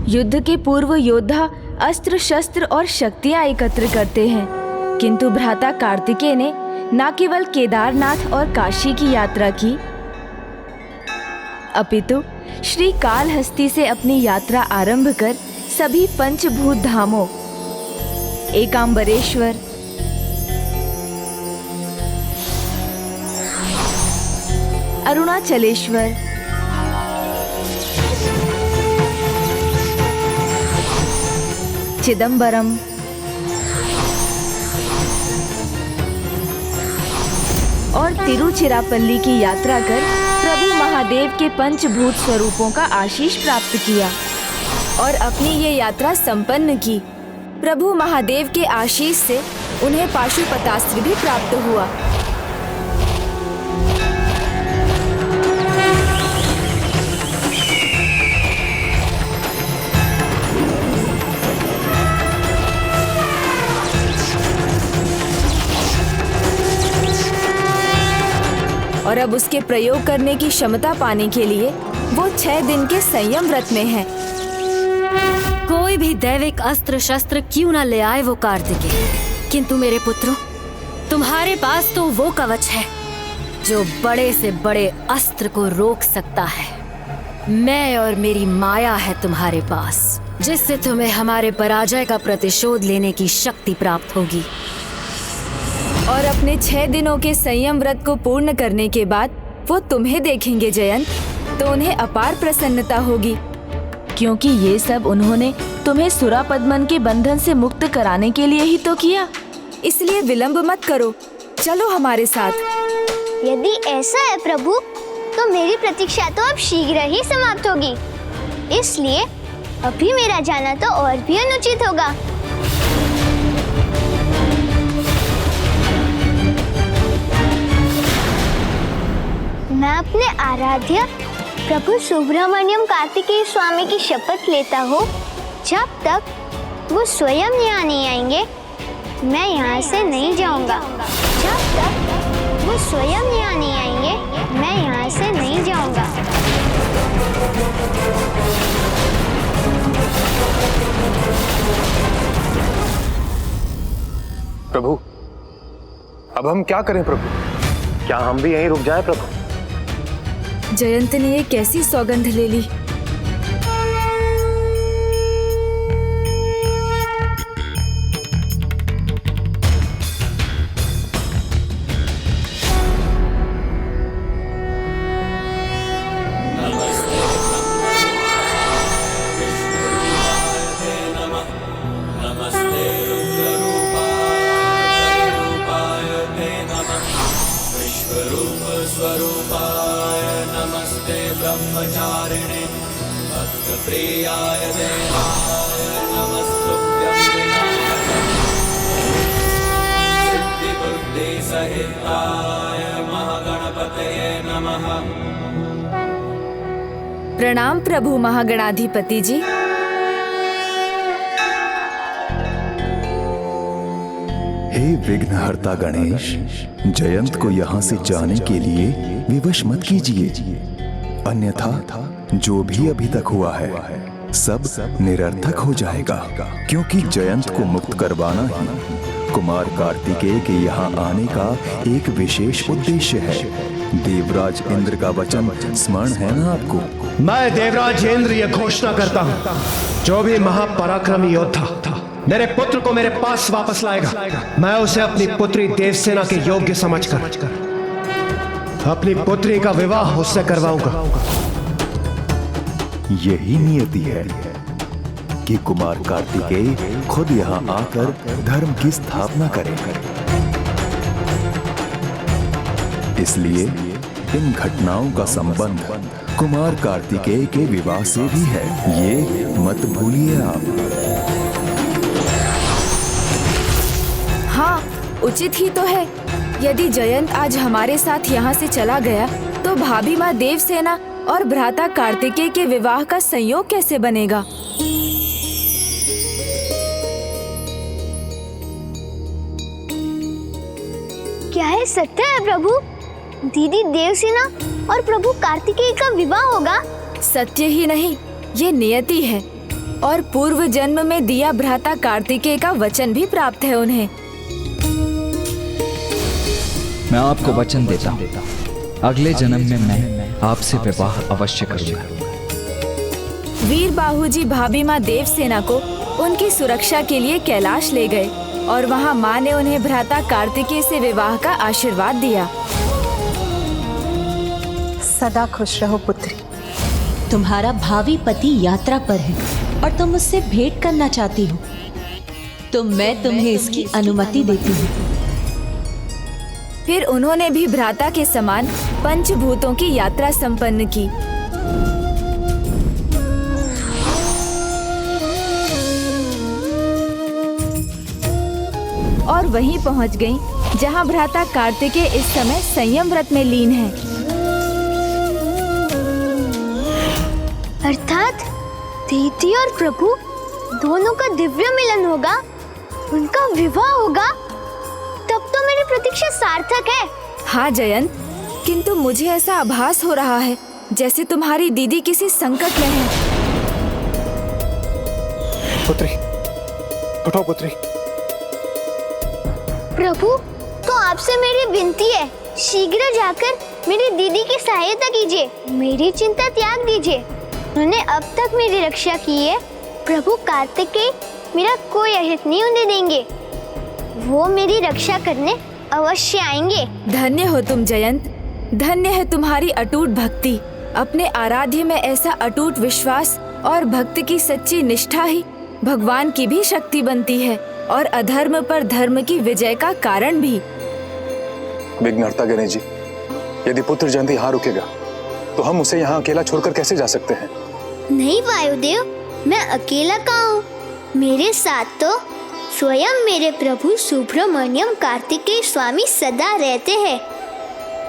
युद्ध के पूर्व योद्धा अस्त्र शस्त्र और शक्तियां एकत्र करते हैं, किंतु भ्राता कार्तिकेय ने न केवल केदारनाथ और काशी की यात्रा की, अपितु श्री कालहस्ती से अपनी यात्रा आरंभ कर सभी पंचभूत धामों एकांबरेश्वर, अरुणाचलेश्वर, चिदंबरम, और तिरुचिरापल्ली की यात्रा कर प्रभु महादेव के पंचभूत स्वरूपों का आशीष प्राप्त किया और अपनी ये यात्रा संपन्न की। प्रभु महादेव के आशीष से उन्हें पाशुपतास्त्र भी प्राप्त हुआ। और अब उसके प्रयोग करने की क्षमता पाने के लिए वो 6 दिन के संयम व्रत में है। कोई भी दैविक अस्त्र शस्त्र क्यों न ले आए वो कार्तिकेय, किंतु मेरे पुत्रों, तुम्हारे पास तो वो कवच है जो बड़े से बड़े अस्त्र को रोक सकता है। मैं और मेरी माया है तुम्हारे पास, जिससे तुम्हें हमारे पराजय का प्रतिशोध लेने की शक्ति प्राप्त होगी। और अपने 6 दिनों के संयम व्रत को पूर्ण करने के बाद वो तुम्हें देखेंगे जयंत, तो उन्हें अपार प्रसन्नता होगी, क्योंकि ये सब उन्होंने तुम्हें सुरापद्मन के बंधन से मुक्त कराने के लिए ही तो किया। इसलिए विलंब मत करो, चलो हमारे साथ। यदि ऐसा है प्रभु, तो मेरी प्रतीक्षा तो अब शीघ्र ही समाप्त होगी, इसलिए अभी मेरा जाना तो और भी अनुचित होगा। मैं अपने आराध्य प्रभु सुब्रमण्यम कार्तिकेय स्वामी की शपथ लेता हूँ, जब तक वो स्वयं यहाँ नहीं आएंगे, मैं यहाँ से नहीं जाऊँगा। जब तक वो स्वयं यहाँ नहीं आएंगे, मैं यहाँ से नहीं जाऊँगा। प्रभु, अब हम क्या करें प्रभु? क्या हम भी यहीं रुक जाएं प्रभु? जयंत ने ये कैसी सौगंध ले ली। प्रणाम प्रभु महागणाधिपति जी। हे विघ्नहर्ता गणेश, जयंत को यहाँ से जाने के लिए विवश मत कीजिए, अन्यथा जो भी अभी तक हुआ है सब निरर्थक हो जाएगा, क्योंकि जयंत को मुक्त करवाना ही कुमार कार्तिकेय के यहाँ आने का एक विशेष उद्देश्य है। देवराज इंद्र का वचन स्मरण है ना आपको? मैं देवराज इंद्र ये घोषणा करता हूँ, जो भी महापराक्रमी योद्धा मेरे पुत्र को मेरे पास वापस लाएगा, मैं उसे अपनी पुत्री देवसेना के योग्य समझकर अपनी पुत्री का विवाह उससे करवाऊंगा। यही नियति है कि कुमार कार्तिकेय खुद यहाँ आकर धर्म की स्थापना करें। इसलिए इन घटनाओं का संबंध कुमार कार्तिकेय के विवाह से भी है, ये मत भूलिए आप। हाँ, उचित ही तो है। यदि जयंत आज हमारे साथ यहाँ से चला गया तो भाभी माँ देवसेना और भ्राता कार्तिकेय के विवाह का संयोग कैसे बनेगा? क्या है सत्य है प्रभु? दीदी देवसेना और प्रभु कार्तिकेय का विवाह होगा? सत्य ही नहीं, ये नियति है और पूर्व जन्म में दिया भ्राता कार्तिकेय का वचन भी प्राप्त है उन्हें। मैं आपको वचन देता हूँ, अगले जन्म में मैं आपसे विवाह अवश्य करूंगा। वीर बाहूजी भाभी माँ देवसेना को उनकी सुरक्षा के लिए कैलाश ले गए और वहाँ माँ ने उन्हें भ्राता कार्तिकेय से विवाह का आशीर्वाद दिया। सदा खुश रहो पुत्री। तुम्हारा भावी पति यात्रा पर है और तुम उससे भेंट करना चाहती हो, तो मैं तुम्हें इसकी अनुमति देती हूँ। फिर उन्होंने भी भ्राता के समान पंचभूतों की यात्रा संपन्न की। और वहीं पहुंच गईं, जहां भ्राता कार्तिकेय इस समय संयम व्रत में लीन है। अर्थात दीदी और प्रभु दोनों का दिव्य मिलन होगा, उनका विवाह होगा, तब तो मेरी प्रतीक्षा सार्थक है। हाँ जयंत, किंतु मुझे ऐसा आभास हो रहा है जैसे तुम्हारी दीदी किसी संकट में है। पुत्री, उठो पुत्री। प्रभु, तो आपसे मेरी विनती है, शीघ्र जाकर मेरी दीदी की सहायता कीजिए, मेरी चिंता त्याग दीजिए। उन्होंने अब तक मेरी रक्षा की है। प्रभु कार्तिकेय मेरा कोई अहित नहीं होने देंगे, वो मेरी रक्षा करने अवश्य आएंगे। धन्य हो तुम जयंत, धन्य है तुम्हारी अटूट भक्ति। अपने आराध्य में ऐसा अटूट विश्वास और भक्ति की सच्ची निष्ठा ही भगवान की भी शक्ति बनती है और अधर्म पर धर्म की विजय का कारण भी। विघ्नहर्ता गणेश जी, यदि पुत्र जयंत यहाँ रुकेगा तो हम उसे यहाँ अकेला छोड़कर कैसे जा सकते हैं? नहीं वायुदेव, मैं अकेला कहाँ हूँ, मेरे साथ तो स्वयं मेरे प्रभु सुब्रमण्यम कार्तिकेय स्वामी सदा रहते हैं।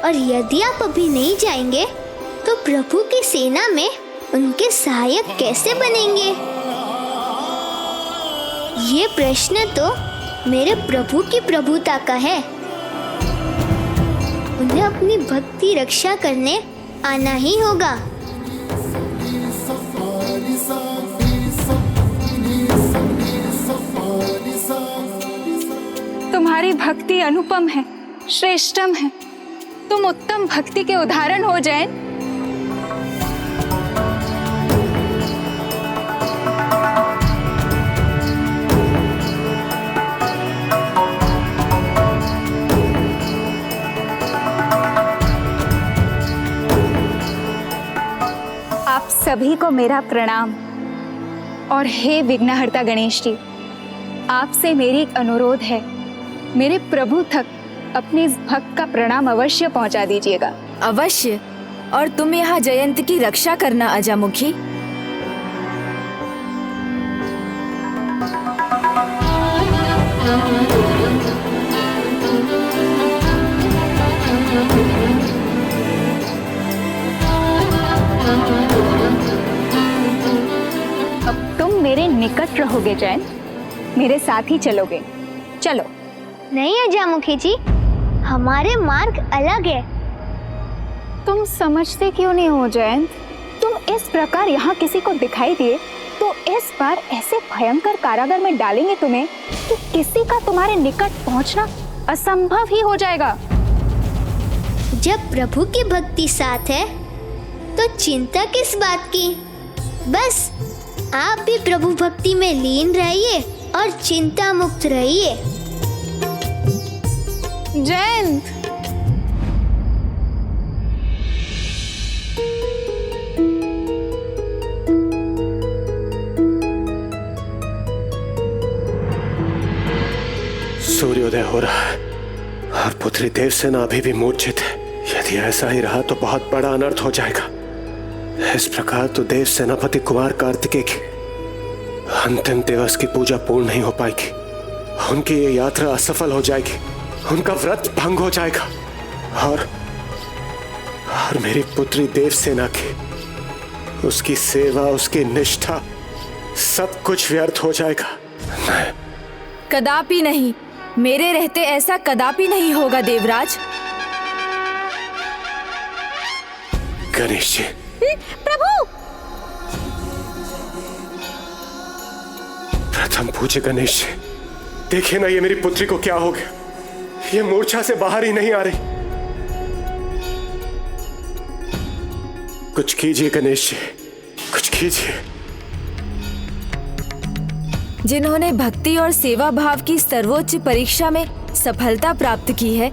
और यदि आप अभी नहीं जाएंगे तो प्रभु की सेना में उनके सहायक कैसे बनेंगे? ये प्रश्न तो मेरे प्रभु की प्रभुता का है। उन्हें अपनी भक्ति रक्षा करने आना ही होगा। तुम्हारी भक्ति अनुपम है, श्रेष्ठम है। तुम उत्तम भक्ति के उदाहरण हो जयंत। आप सभी को मेरा प्रणाम। और हे विघ्नहर्ता गणेश जी, आपसे मेरी एक अनुरोध है, मेरे प्रभु तक अपने इस भक्त का प्रणाम अवश्य पहुंचा दीजिएगा। अवश्य। और तुम यहाँ जयंत की रक्षा करना अजामुखी। अब तुम मेरे निकट रहोगे जयंत, मेरे साथ ही चलोगे। चलो। नहीं अजामुखी जी, हमारे मार्ग अलग है। तुम समझते क्यों नहीं हो जयंत? तुम इस प्रकार यहाँ किसी को दिखाई दिए तो इस बार ऐसे भयंकर कारागार में डालेंगे तुम्हें कि किसी का तुम्हारे निकट पहुँचना असंभव ही हो जाएगा। जब प्रभु की भक्ति साथ है तो चिंता किस बात की? बस आप भी प्रभु भक्ति में लीन रहिए और चिंता मुक्त रहिए। जयंत, सूर्योदय हो रहा है और पुत्री देवसेना अभी भी मूर्छित है। यदि ऐसा ही रहा तो बहुत बड़ा अनर्थ हो जाएगा। इस प्रकार तो देव सेनापति कुमार कार्तिकेय की अंतिम दिवस की पूजा पूर्ण नहीं हो पाएगी। उनकी ये यात्रा असफल हो जाएगी, उनका व्रत भंग हो जाएगा और और मेरी पुत्री देवसेना की उसकी सेवा, उसकी निष्ठा, सब कुछ व्यर्थ हो जाएगा। कदापि नहीं, मेरे रहते ऐसा कदापि नहीं होगा देवराज। गणेश जी। प्रभु। प्रथम पूज्य गणेश जी, देखिए ना ये मेरी पुत्री को क्या हो गया। ये मूर्छा से बाहर ही नहीं आ रही। कुछ कीजिए गणेश जी, कुछ कीजिए। जिन्होंने भक्ति और सेवा भाव की सर्वोच्च परीक्षा में सफलता प्राप्त की है,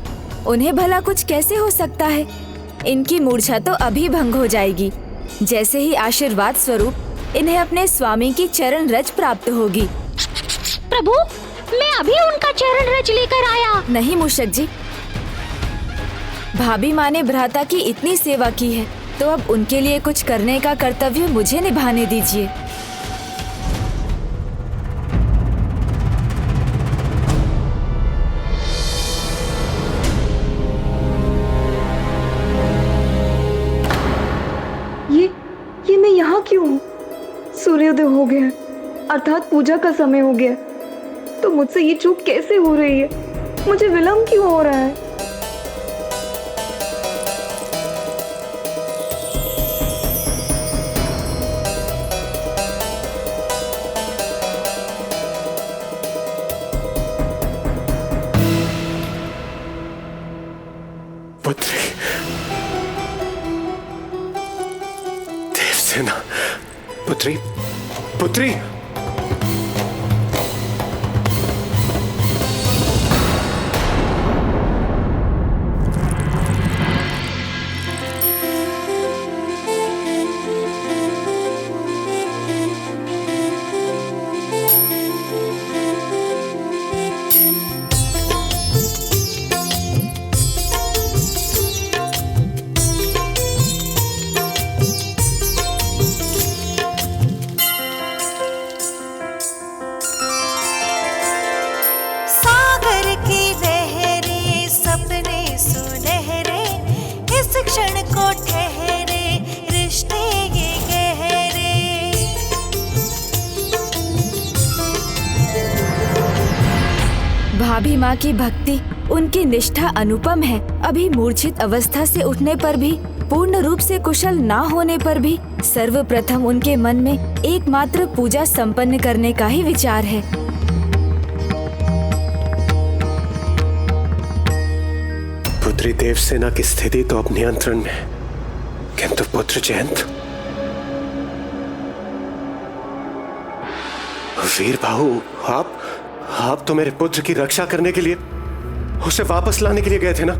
उन्हें भला कुछ कैसे हो सकता है। इनकी मूर्छा तो अभी भंग हो जाएगी, जैसे ही आशीर्वाद स्वरूप इन्हें अपने स्वामी की चरण रज प्राप्त होगी। प्रभु, मैं अभी उनका चरण रज लेकर आया। नहीं मूषक जी, भाभी माँ ने भ्राता की इतनी सेवा की है, तो अब उनके लिए कुछ करने का कर्तव्य मुझे निभाने दीजिए। ये मैं यहाँ क्यों हूँ? सूर्योदय हो गया है, अर्थात पूजा का समय हो गया, तो मुझसे ये चूक कैसे हो रही है? मुझे विलंब क्यों हो रहा है? पुत्री देवसेना, पुत्री, पुत्री। भाभी माँ की भक्ति, उनकी निष्ठा अनुपम है। अभी मूर्छित अवस्था से उठने पर भी, पूर्ण रूप से कुशल ना होने पर भी सर्वप्रथम उनके मन में एकमात्र पूजा संपन्न करने का ही विचार है। पुत्री देवसेना की स्थिति तो अब नियंत्रण में, किंतु पुत्र जयंत, वीर बाहु, आप तो मेरे पुत्र की रक्षा करने के लिए, उसे वापस लाने के लिए गए थे ना?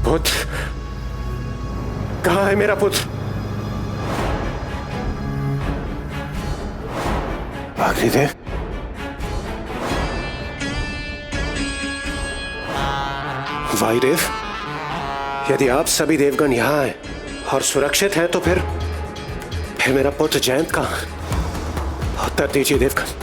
पुत्र, कहाँ है मेरा पुत्र? अग्निदेव, वायुदेव, यदि आप सभी देवगण यहाँ हैं और सुरक्षित हैं, तो फिर मेरा पुत्र जयंत कहाँ? उत्तर दीजिए देवगण,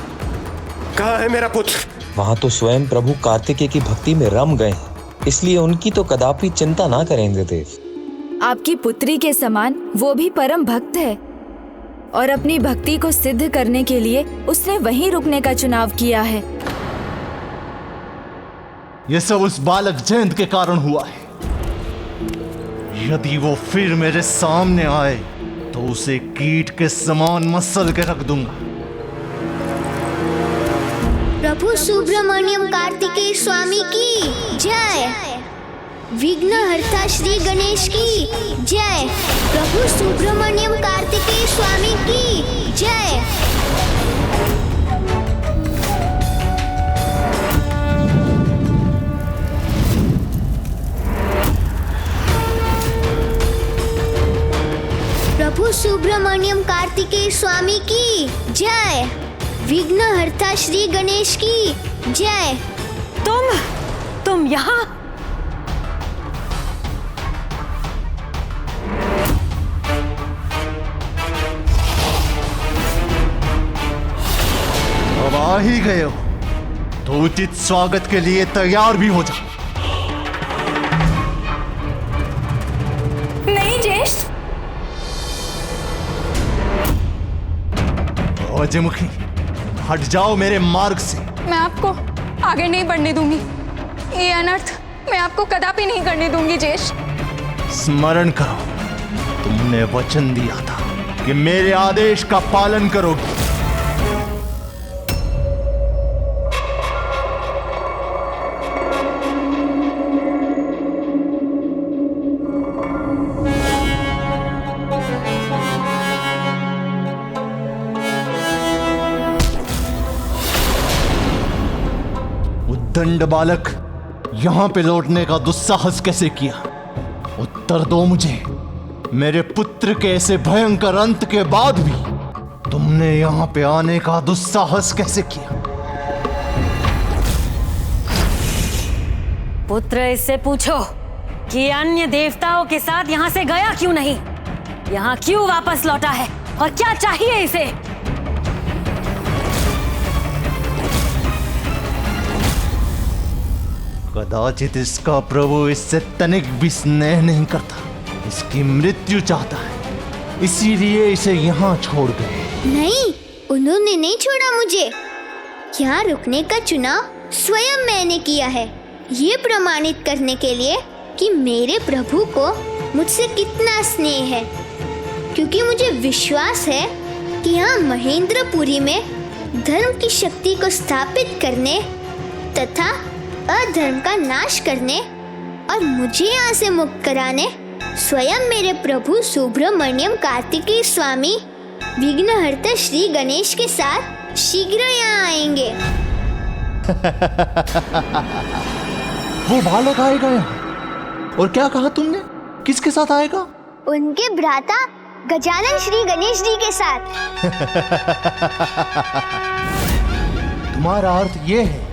कहाँ है मेरा पुत्र? वहाँ तो स्वयं प्रभु कार्तिकेय की भक्ति में रम गए हैं, इसलिए उनकी तो कदापि चिंता ना करें इंद्रदेव। आपकी पुत्री के समान वो भी परम भक्त है, और अपनी भक्ति को सिद्ध करने के लिए उसने वहीं रुकने का चुनाव किया है। यह सब उस बालक जयंत के कारण हुआ है। यदि वो फिर मेरे सामने आए तो उसे कीट के समान मसल के रख दूंगा। प्रभु सुब्रमण्यम कार्तिकेय स्वामी की जय। विघ्नहर्ता श्री गणेश की जय। प्रभु सुब्रमण्यम कार्तिकेय स्वामी की जय। प्रभु सुब्रमण्यम कार्तिकेय स्वामी की जय। विघ्नहर्ता श्री गणेश की जय। तुम यहाँ? अब आ ही गए हो तो उचित स्वागत के लिए तैयार भी हो जाओ। गजमुखी, हट जाओ मेरे मार्ग से। मैं आपको आगे नहीं बढ़ने दूंगी। ये अनर्थ मैं आपको कदापि नहीं करने दूंगी जेश। स्मरण करो, तुमने वचन दिया था कि मेरे आदेश का पालन करोगी। उद्दंड बालक, यहां पे लौटने का दुस्साहस कैसे किया? उत्तर दो मुझे। मेरे पुत्र के ऐसे भयंकर अंत के बाद भी तुमने यहां पे आने का दुस्साहस कैसे किया? पुत्र, इससे पूछो कि अन्य देवताओं के साथ यहाँ से गया क्यों नहीं, यहाँ क्यों वापस लौटा है और क्या चाहिए इसे? कदाचित इसका प्रभु इससे तनिक भी स्नेह नहीं करता, इसकी मृत्यु चाहता है, इसीलिए इसे यहाँ छोड़ गए। नहीं, उन्होंने नहीं छोड़ा मुझे। यहाँ रुकने का चुनाव स्वयं मैंने किया है, ये प्रमाणित करने के लिए कि मेरे प्रभु को मुझसे कितना स्नेह है। क्योंकि मुझे विश्वास है कि यहाँ महेंद्रपुरी में धर्म की शक्ति को स्थापित करने तथा अधर्म का नाश करने और मुझे यहाँ से मुक्त कराने स्वयं मेरे प्रभु सुब्रमण्यम कार्तिकेय स्वामी विघ्नहर्ता श्री गणेश के साथ शीघ्र यहाँ आएंगे। वो बालक आएगा यहाँ? और क्या कहा तुमने? किसके साथ आएगा? उनके भ्राता गजानन श्री गणेश जी के साथ। तुम्हारा अर्थ ये है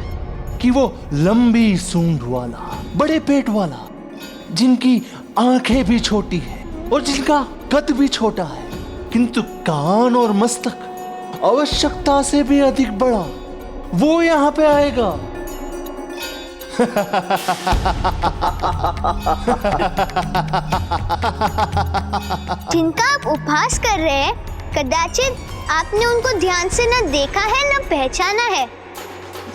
कि वो लंबी सूंड वाला, बड़े पेट वाला, जिनकी आंखें भी छोटी है और जिनका कद भी छोटा है, किंतु कान और मस्तक आवश्यकता से भी अधिक बड़ा, वो यहाँ पे आएगा। जिनका आप उपहास कर रहे हैं, कदाचित आपने उनको ध्यान से न देखा है न पहचाना है,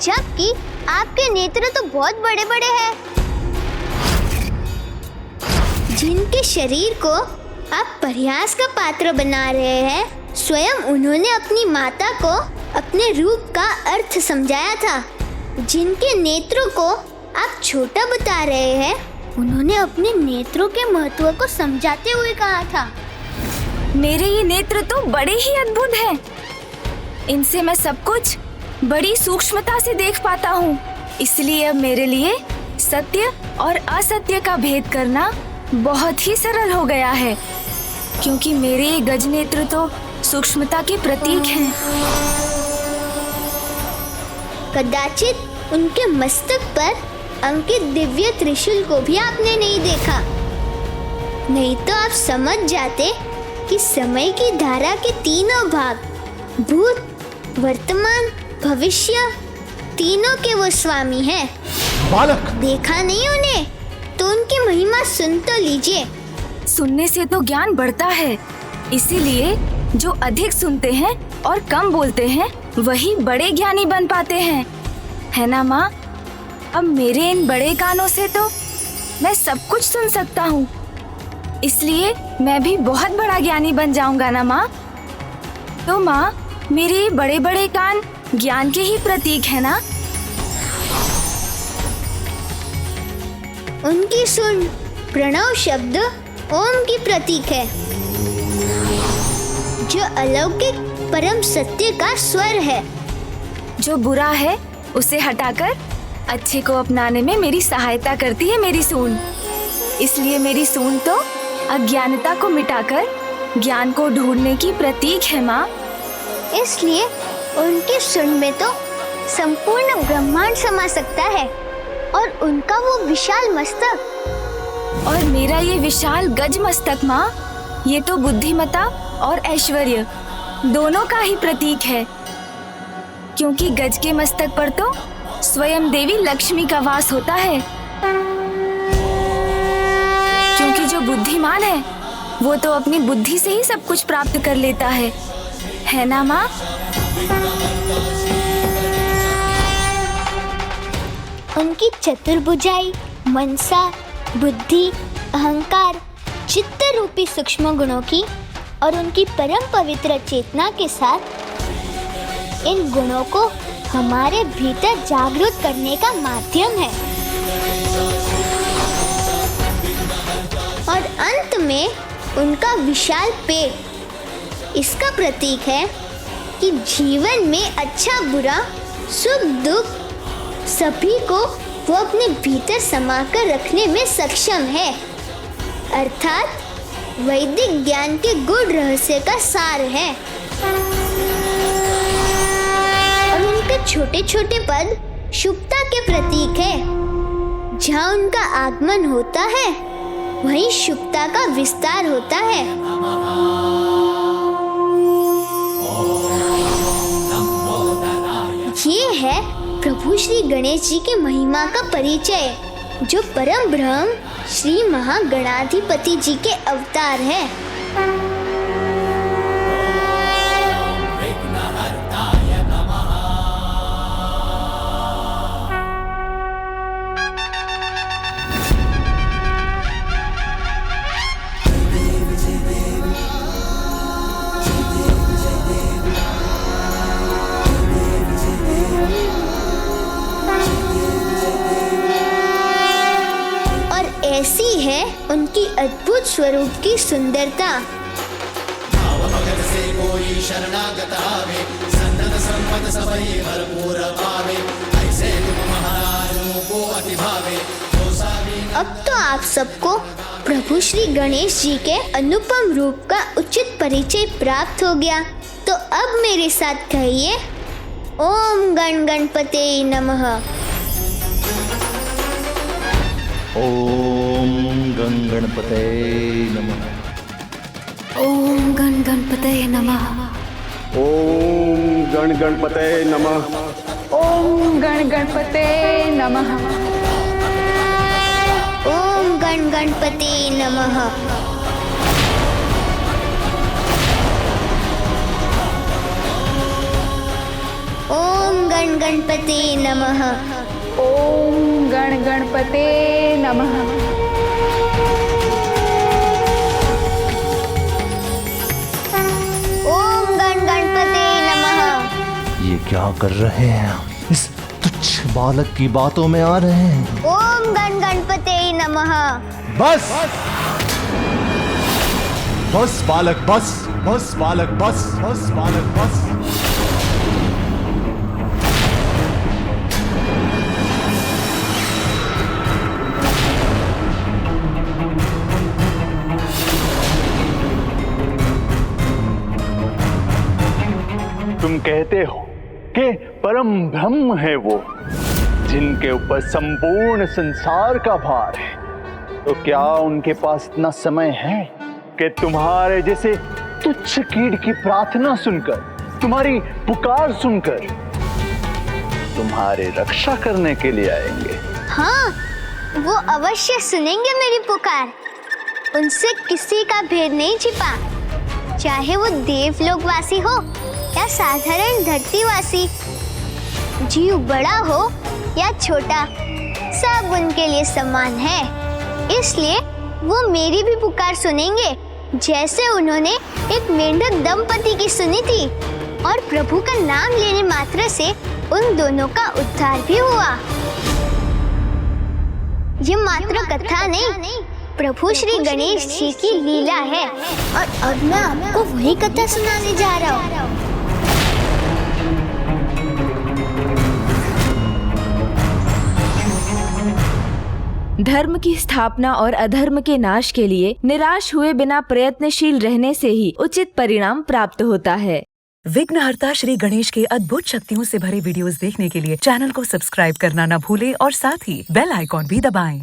जबकि आपके नेत्र तो बहुत बड़े बड़े हैं। जिनके शरीर को आप परिहास का पात्र बना रहे हैं, स्वयं उन्होंने अपनी माता को अपने रूप का अर्थ समझाया था। जिनके नेत्रों को आप छोटा बता रहे हैं, उन्होंने अपने नेत्रों के महत्व को समझाते हुए कहा था। मेरे ये नेत्र तो बड़े ही अद्भुत हैं। इनसे मैं सब कुछ बड़ी सूक्ष्मता से देख पाता हूँ। इसलिए अब मेरे लिए सत्य और असत्य का भेद करना बहुत ही सरल हो गया है, क्योंकि मेरे ये गज नेत्र तो सूक्ष्मता के प्रतीक हैं। कदाचित उनके मस्तक पर अंकित दिव्य त्रिशूल को भी आपने नहीं देखा, नहीं तो आप समझ जाते कि समय की धारा के तीनों भाग, भूत, वर्तमान, भविष्य, तीनों के वो स्वामी हैं। बालक, देखा नहीं उन्हें? तो उनकी महिमा सुन तो लीजिए। सुनने से तो ज्ञान बढ़ता है, इसीलिए जो अधिक सुनते हैं और कम बोलते हैं वही बड़े ज्ञानी बन पाते हैं, है ना माँ? अब मेरे इन बड़े कानों से तो मैं सब कुछ सुन सकता हूँ, इसलिए मैं भी बहुत बड़ा ज्ञानी बन जाऊंगा ना माँ? तो माँ, मेरे बड़े बड़े कान ज्ञान के ही प्रतीक है ना? उनकी सुन प्रणव शब्द ओम की प्रतीक है, जो अलौकिक परम सत्य का स्वर है। जो बुरा है उसे हटाकर अच्छे को अपनाने में मेरी सहायता करती है मेरी सूंड। इसलिए मेरी सूंड तो अज्ञानता को मिटाकर ज्ञान को ढूंढने की प्रतीक है माँ। इसलिए उनकी सूंड में तो संपूर्ण ब्रह्मांड समा सकता है, और उनका वो विशाल मस्तक। और मेरा ये विशाल गज मस्तक माँ, ये तो बुद्धिमता और ऐश्वर्य दोनों का ही प्रतीक है, क्योंकि गज के मस्तक पर तो स्वयं देवी लक्ष्मी का वास होता है। क्योंकि जो बुद्धिमान है वो तो अपनी बुद्धि से ही सब कुछ प्राप्त कर लेता है ना माँ? उनकी चतुर्भुजाई, मनसा, बुद्धि, अहंकार, चित्त रूपी सूक्ष्म गुणों की और उनकी परम पवित्र चेतना के साथ इन गुणों को हमारे भीतर जागृत करने का माध्यम है। और अंत में उनका विशाल पेट इसका प्रतीक है कि जीवन में अच्छा बुरा, सुख दुख सभी को वो अपने भीतर समाकर रखने में सक्षम है, अर्थात वैदिक ज्ञान के गूढ़ रहस्य का सार है। और उनके छोटे छोटे पद शुभता के प्रतीक है। जहाँ उनका आगमन होता है वहीं शुभता का विस्तार होता है। ये है प्रभु श्री गणेश जी के महिमा का परिचय, जो परम ब्रह्म श्री महागणाधिपति जी के अवतार है। ऐसी है उनकी अद्भुत स्वरूप की सुंदरता। अब तो आप सबको प्रभु श्री गणेश जी के अनुपम रूप का उचित परिचय प्राप्त हो गया, तो अब मेरे साथ कहिए ओम गण गणपते नमः। ओम गण गणपते नमः। ओम गण गणपते नमः। ओम गण गणपते नमः। ओम गण गणपते नमः। ओम गण गणपते नमः। ओम गण गणपते नमः। ओम गण गणपते नमः। ओम गण गणपते नमः। ये क्या कर रहे हैं? इस तुच्छ बालक की बातों में आ रहे हैं। ओम गण गणपते नमः। बस बस बालक बस, बस बालक बस, बस बालक बस। तुम कहते हो कि परम ब्रह्म है वो, जिनके ऊपर संपूर्ण संसार का भार है, तो क्या उनके पास इतना समय है कि तुम्हारे जैसे तुच्छ कीड़ की प्रार्थना सुनकर, तुम्हारी पुकार सुनकर तुम्हारी रक्षा करने के लिए आएंगे? हाँ, वो अवश्य सुनेंगे मेरी पुकार। उनसे किसी का भेद नहीं छिपा, चाहे वो देवलोकवासी हो या साधारण धरतीवासी, जीव बड़ा हो या छोटा, सब उनके लिए समान है। इसलिए वो मेरी भी पुकार सुनेंगे, जैसे उन्होंने एक मेंढक दंपति की सुनी थी, और प्रभु का नाम लेने मात्र से उन दोनों का उद्धार भी हुआ। ये मात्र कथा नहीं, प्रभु श्री गणेश जी की लीला है, और अब मैं आपको वही कथा सुनाने जा रहा हूँ। धर्म की स्थापना और अधर्म के नाश के लिए निराश हुए बिना प्रयत्नशील रहने से ही उचित परिणाम प्राप्त होता है। विघ्नहर्ता श्री गणेश के अद्भुत शक्तियों से भरे वीडियोस देखने के लिए चैनल को सब्सक्राइब करना न भूलें और साथ ही बेल आइकॉन भी दबाएं।